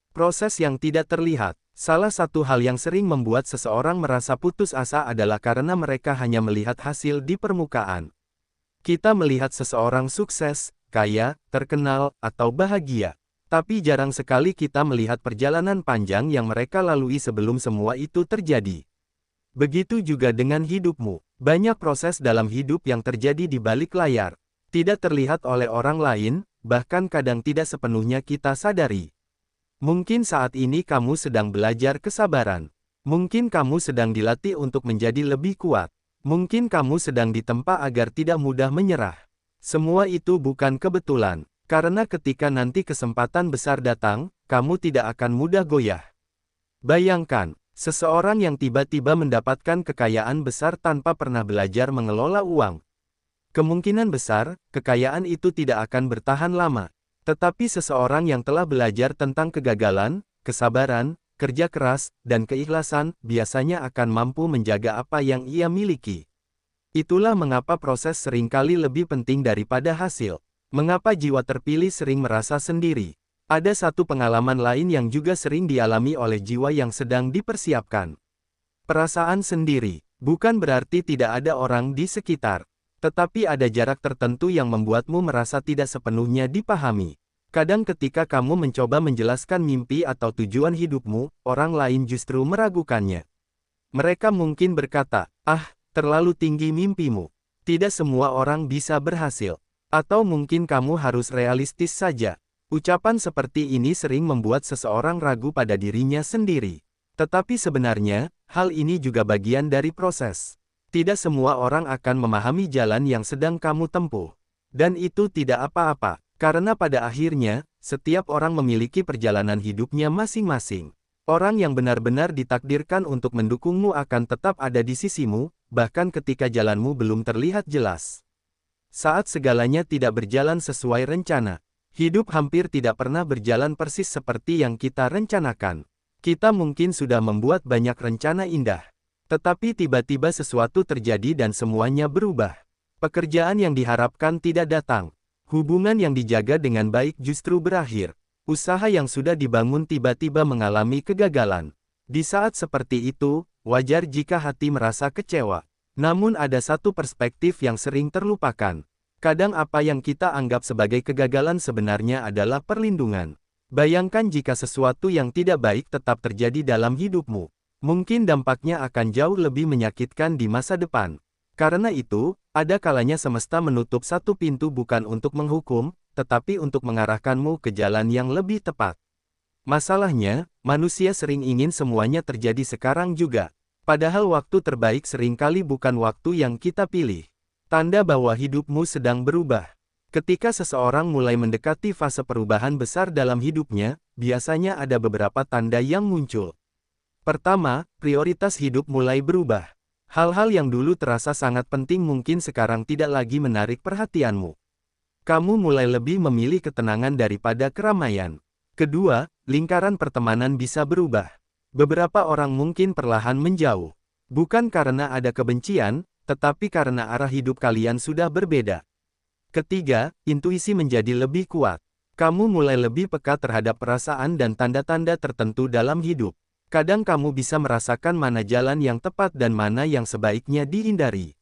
Proses yang tidak terlihat. Salah satu hal yang sering membuat seseorang merasa putus asa adalah karena mereka hanya melihat hasil di permukaan. Kita melihat seseorang sukses, kaya, terkenal, atau bahagia. Tapi jarang sekali kita melihat perjalanan panjang yang mereka lalui sebelum semua itu terjadi. Begitu juga dengan hidupmu. Banyak proses dalam hidup yang terjadi di balik layar. Tidak terlihat oleh orang lain, bahkan kadang tidak sepenuhnya kita sadari. Mungkin saat ini kamu sedang belajar kesabaran. Mungkin kamu sedang dilatih untuk menjadi lebih kuat. Mungkin kamu sedang ditempa agar tidak mudah menyerah. Semua itu bukan kebetulan, karena ketika nanti kesempatan besar datang, kamu tidak akan mudah goyah. Bayangkan, seseorang yang tiba-tiba mendapatkan kekayaan besar tanpa pernah belajar mengelola uang. Kemungkinan besar, kekayaan itu tidak akan bertahan lama. Tetapi seseorang yang telah belajar tentang kegagalan, kesabaran, kerja keras, dan keikhlasan, biasanya akan mampu menjaga apa yang ia miliki. Itulah mengapa proses seringkali lebih penting daripada hasil. Mengapa jiwa terpilih sering merasa sendiri? Ada satu pengalaman lain yang juga sering dialami oleh jiwa yang sedang dipersiapkan. Perasaan sendiri, bukan berarti tidak ada orang di sekitar. Tetapi ada jarak tertentu yang membuatmu merasa tidak sepenuhnya dipahami. Kadang ketika kamu mencoba menjelaskan mimpi atau tujuan hidupmu, orang lain justru meragukannya. Mereka mungkin berkata, terlalu tinggi mimpimu. Tidak semua orang bisa berhasil. Atau mungkin kamu harus realistis saja. Ucapan seperti ini sering membuat seseorang ragu pada dirinya sendiri. Tetapi sebenarnya, hal ini juga bagian dari proses. Tidak semua orang akan memahami jalan yang sedang kamu tempuh. Dan itu tidak apa-apa. Karena pada akhirnya, setiap orang memiliki perjalanan hidupnya masing-masing. Orang yang benar-benar ditakdirkan untuk mendukungmu akan tetap ada di sisimu, bahkan ketika jalanmu belum terlihat jelas. Saat segalanya tidak berjalan sesuai rencana, hidup hampir tidak pernah berjalan persis seperti yang kita rencanakan. Kita mungkin sudah membuat banyak rencana indah. Tetapi tiba-tiba sesuatu terjadi dan semuanya berubah. Pekerjaan yang diharapkan tidak datang. Hubungan yang dijaga dengan baik justru berakhir. Usaha yang sudah dibangun tiba-tiba mengalami kegagalan. Di saat seperti itu, wajar jika hati merasa kecewa. Namun ada satu perspektif yang sering terlupakan. Kadang apa yang kita anggap sebagai kegagalan sebenarnya adalah perlindungan. Bayangkan jika sesuatu yang tidak baik tetap terjadi dalam hidupmu. Mungkin dampaknya akan jauh lebih menyakitkan di masa depan. Karena itu, ada kalanya semesta menutup satu pintu bukan untuk menghukum, tetapi untuk mengarahkanmu ke jalan yang lebih tepat. Masalahnya, manusia sering ingin semuanya terjadi sekarang juga. Padahal waktu terbaik seringkali bukan waktu yang kita pilih. Tanda bahwa hidupmu sedang berubah. Ketika seseorang mulai mendekati fase perubahan besar dalam hidupnya, biasanya ada beberapa tanda yang muncul. Pertama, prioritas hidup mulai berubah. Hal-hal yang dulu terasa sangat penting mungkin sekarang tidak lagi menarik perhatianmu. Kamu mulai lebih memilih ketenangan daripada keramaian. Kedua, lingkaran pertemanan bisa berubah. Beberapa orang mungkin perlahan menjauh. Bukan karena ada kebencian, tetapi karena arah hidup kalian sudah berbeda. Ketiga, intuisi menjadi lebih kuat. Kamu mulai lebih peka terhadap perasaan dan tanda-tanda tertentu dalam hidup. Kadang kamu bisa merasakan mana jalan yang tepat dan mana yang sebaiknya dihindari.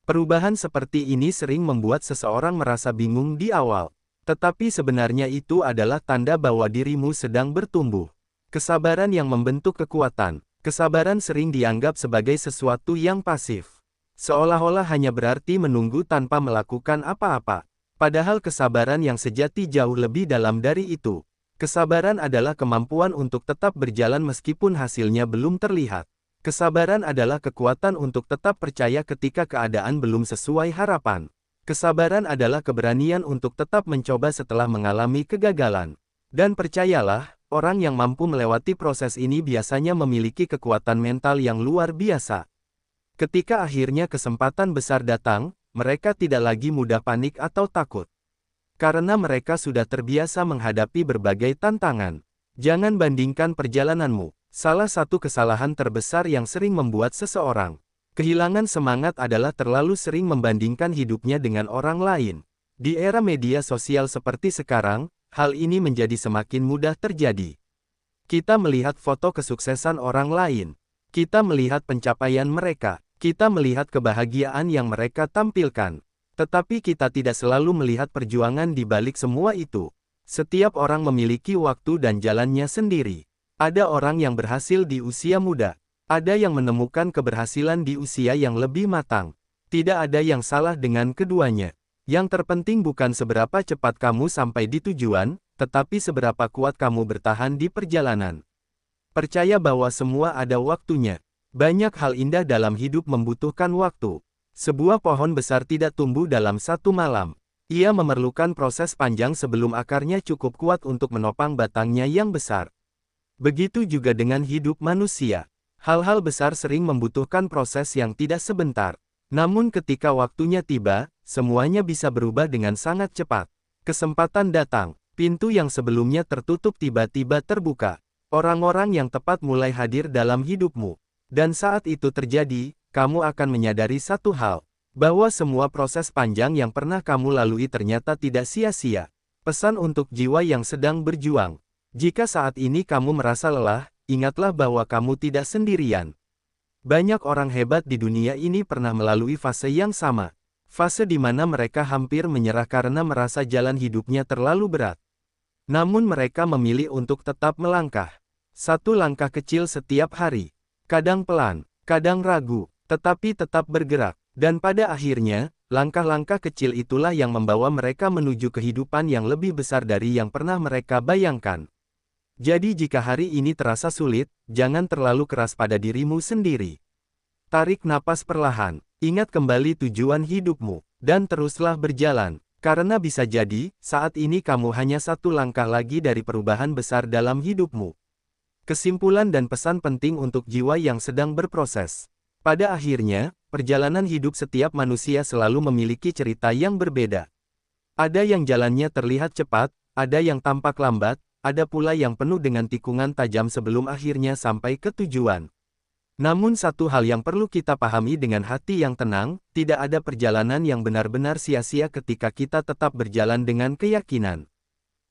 Perubahan seperti ini sering membuat seseorang merasa bingung di awal. Tetapi sebenarnya itu adalah tanda bahwa dirimu sedang bertumbuh. Kesabaran yang membentuk kekuatan. Kesabaran sering dianggap sebagai sesuatu yang pasif. Seolah-olah hanya berarti menunggu tanpa melakukan apa-apa. Padahal kesabaran yang sejati jauh lebih dalam dari itu. Kesabaran adalah kemampuan untuk tetap berjalan meskipun hasilnya belum terlihat. Kesabaran adalah kekuatan untuk tetap percaya ketika keadaan belum sesuai harapan. Kesabaran adalah keberanian untuk tetap mencoba setelah mengalami kegagalan. Dan percayalah, orang yang mampu melewati proses ini biasanya memiliki kekuatan mental yang luar biasa. Ketika akhirnya kesempatan besar datang, mereka tidak lagi mudah panik atau takut. Karena mereka sudah terbiasa menghadapi berbagai tantangan. Jangan bandingkan perjalananmu. Salah satu kesalahan terbesar yang sering membuat seseorang kehilangan semangat adalah terlalu sering membandingkan hidupnya dengan orang lain. Di era media sosial seperti sekarang, hal ini menjadi semakin mudah terjadi. Kita melihat foto kesuksesan orang lain. Kita melihat pencapaian mereka. Kita melihat kebahagiaan yang mereka tampilkan. Tetapi kita tidak selalu melihat perjuangan di balik semua itu. Setiap orang memiliki waktu dan jalannya sendiri. Ada orang yang berhasil di usia muda. Ada yang menemukan keberhasilan di usia yang lebih matang. Tidak ada yang salah dengan keduanya. Yang terpenting bukan seberapa cepat kamu sampai di tujuan, tetapi seberapa kuat kamu bertahan di perjalanan. Percaya bahwa semua ada waktunya. Banyak hal indah dalam hidup membutuhkan waktu. Sebuah pohon besar tidak tumbuh dalam satu malam. Ia memerlukan proses panjang sebelum akarnya cukup kuat untuk menopang batangnya yang besar. Begitu juga dengan hidup manusia. Hal-hal besar sering membutuhkan proses yang tidak sebentar. Namun ketika waktunya tiba, semuanya bisa berubah dengan sangat cepat. Kesempatan datang, pintu yang sebelumnya tertutup tiba-tiba terbuka. Orang-orang yang tepat mulai hadir dalam hidupmu. Dan saat itu terjadi, kamu akan menyadari satu hal, bahwa semua proses panjang yang pernah kamu lalui ternyata tidak sia-sia. Pesan untuk jiwa yang sedang berjuang. Jika saat ini kamu merasa lelah, ingatlah bahwa kamu tidak sendirian. Banyak orang hebat di dunia ini pernah melalui fase yang sama. Fase di mana mereka hampir menyerah karena merasa jalan hidupnya terlalu berat. Namun mereka memilih untuk tetap melangkah. Satu langkah kecil setiap hari. Kadang pelan, kadang ragu, tetapi tetap bergerak. Dan pada akhirnya, langkah-langkah kecil itulah yang membawa mereka menuju kehidupan yang lebih besar dari yang pernah mereka bayangkan. Jadi jika hari ini terasa sulit, jangan terlalu keras pada dirimu sendiri. Tarik napas perlahan, ingat kembali tujuan hidupmu, dan teruslah berjalan. Karena bisa jadi, saat ini kamu hanya satu langkah lagi dari perubahan besar dalam hidupmu. Kesimpulan dan pesan penting untuk jiwa yang sedang berproses. Pada akhirnya, perjalanan hidup setiap manusia selalu memiliki cerita yang berbeda. Ada yang jalannya terlihat cepat, ada yang tampak lambat, ada pula yang penuh dengan tikungan tajam sebelum akhirnya sampai ke tujuan. Namun satu hal yang perlu kita pahami dengan hati yang tenang, tidak ada perjalanan yang benar-benar sia-sia ketika kita tetap berjalan dengan keyakinan.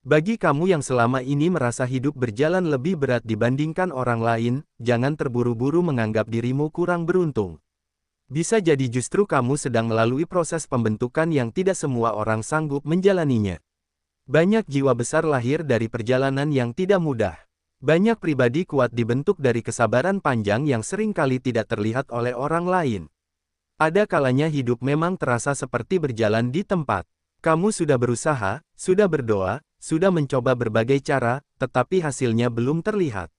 Bagi kamu yang selama ini merasa hidup berjalan lebih berat dibandingkan orang lain, jangan terburu-buru menganggap dirimu kurang beruntung. Bisa jadi justru kamu sedang melalui proses pembentukan yang tidak semua orang sanggup menjalaninya. Banyak jiwa besar lahir dari perjalanan yang tidak mudah. Banyak pribadi kuat dibentuk dari kesabaran panjang yang seringkali tidak terlihat oleh orang lain. Ada kalanya hidup memang terasa seperti berjalan di tempat. Kamu sudah berusaha, sudah berdoa, sudah mencoba berbagai cara, tetapi hasilnya belum terlihat.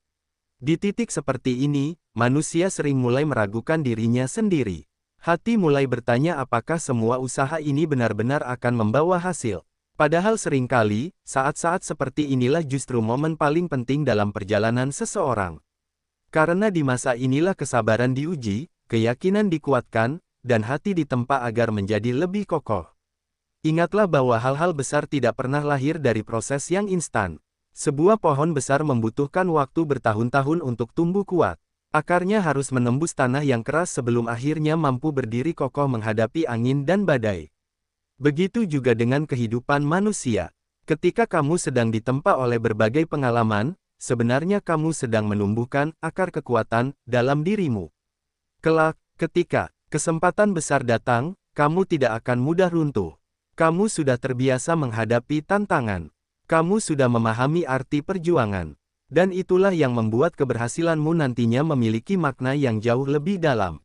Di titik seperti ini, manusia sering mulai meragukan dirinya sendiri. Hati mulai bertanya apakah semua usaha ini benar-benar akan membawa hasil. Padahal seringkali, saat-saat seperti inilah justru momen paling penting dalam perjalanan seseorang. Karena di masa inilah kesabaran diuji, keyakinan dikuatkan, dan hati ditempa agar menjadi lebih kokoh. Ingatlah bahwa hal-hal besar tidak pernah lahir dari proses yang instan. Sebuah pohon besar membutuhkan waktu bertahun-tahun untuk tumbuh kuat. Akarnya harus menembus tanah yang keras sebelum akhirnya mampu berdiri kokoh menghadapi angin dan badai. Begitu juga dengan kehidupan manusia. Ketika kamu sedang ditempa oleh berbagai pengalaman, sebenarnya kamu sedang menumbuhkan akar kekuatan dalam dirimu. Kelak, ketika kesempatan besar datang, kamu tidak akan mudah runtuh. Kamu sudah terbiasa menghadapi tantangan. Kamu sudah memahami arti perjuangan. Dan itulah yang membuat keberhasilanmu nantinya memiliki makna yang jauh lebih dalam.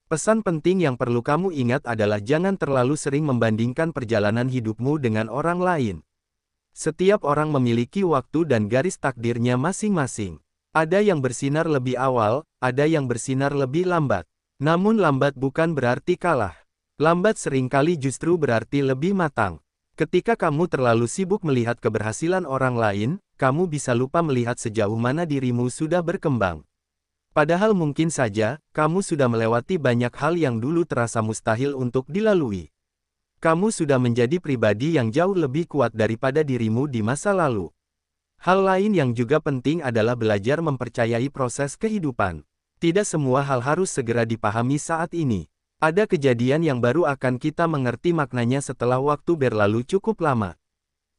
Pesan penting yang perlu kamu ingat adalah jangan terlalu sering membandingkan perjalanan hidupmu dengan orang lain. Setiap orang memiliki waktu dan garis takdirnya masing-masing. Ada yang bersinar lebih awal, ada yang bersinar lebih lambat. Namun lambat bukan berarti kalah. Lambat seringkali justru berarti lebih matang. Ketika kamu terlalu sibuk melihat keberhasilan orang lain, kamu bisa lupa melihat sejauh mana dirimu sudah berkembang. Padahal mungkin saja, kamu sudah melewati banyak hal yang dulu terasa mustahil untuk dilalui. Kamu sudah menjadi pribadi yang jauh lebih kuat daripada dirimu di masa lalu. Hal lain yang juga penting adalah belajar mempercayai proses kehidupan. Tidak semua hal harus segera dipahami saat ini. Ada kejadian yang baru akan kita mengerti maknanya setelah waktu berlalu cukup lama.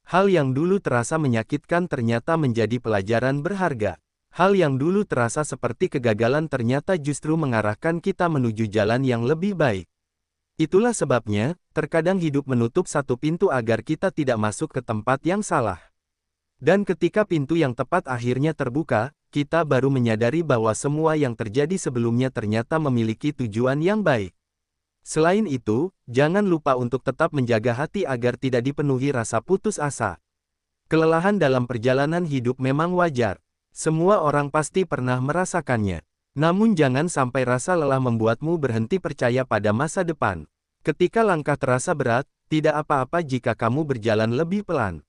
Hal yang dulu terasa menyakitkan ternyata menjadi pelajaran berharga. Hal yang dulu terasa seperti kegagalan ternyata justru mengarahkan kita menuju jalan yang lebih baik. Itulah sebabnya, terkadang hidup menutup satu pintu agar kita tidak masuk ke tempat yang salah. Dan ketika pintu yang tepat akhirnya terbuka, kita baru menyadari bahwa semua yang terjadi sebelumnya ternyata memiliki tujuan yang baik. Selain itu, jangan lupa untuk tetap menjaga hati agar tidak dipenuhi rasa putus asa. Kelelahan dalam perjalanan hidup memang wajar. Semua orang pasti pernah merasakannya. Namun jangan sampai rasa lelah membuatmu berhenti percaya pada masa depan. Ketika langkah terasa berat, Tidak apa-apa jika kamu berjalan lebih pelan.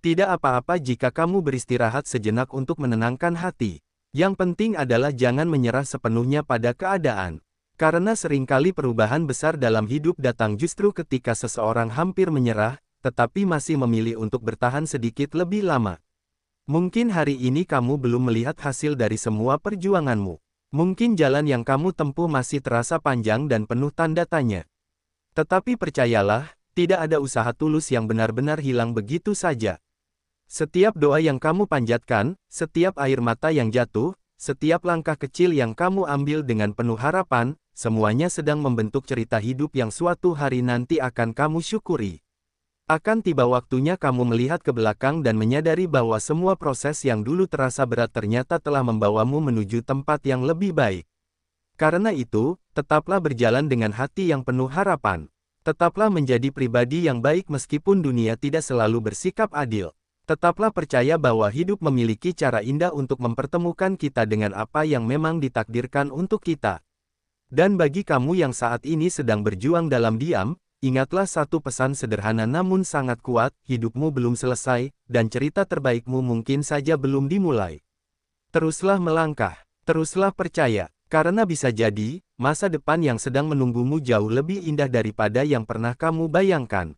Tidak apa-apa jika kamu beristirahat sejenak untuk menenangkan hati. Yang penting adalah jangan menyerah sepenuhnya pada keadaan. Karena seringkali perubahan besar dalam hidup datang justru ketika seseorang hampir menyerah, tetapi masih memilih untuk bertahan sedikit lebih lama. Mungkin hari ini kamu belum melihat hasil dari semua perjuanganmu. Mungkin jalan yang kamu tempuh masih terasa panjang dan penuh tanda tanya. Tetapi percayalah, tidak ada usaha tulus yang benar-benar hilang begitu saja. Setiap doa yang kamu panjatkan, setiap air mata yang jatuh, setiap langkah kecil yang kamu ambil dengan penuh harapan, semuanya sedang membentuk cerita hidup yang suatu hari nanti akan kamu syukuri. Akan tiba waktunya kamu melihat ke belakang dan menyadari bahwa semua proses yang dulu terasa berat ternyata telah membawamu menuju tempat yang lebih baik. Karena itu, tetaplah berjalan dengan hati yang penuh harapan. Tetaplah menjadi pribadi yang baik meskipun dunia tidak selalu bersikap adil. Tetaplah percaya bahwa hidup memiliki cara indah untuk mempertemukan kita dengan apa yang memang ditakdirkan untuk kita. Dan bagi kamu yang saat ini sedang berjuang dalam diam, ingatlah satu pesan sederhana namun sangat kuat, hidupmu belum selesai, dan cerita terbaikmu mungkin saja belum dimulai. Teruslah melangkah, teruslah percaya, karena bisa jadi, masa depan yang sedang menunggumu jauh lebih indah daripada yang pernah kamu bayangkan.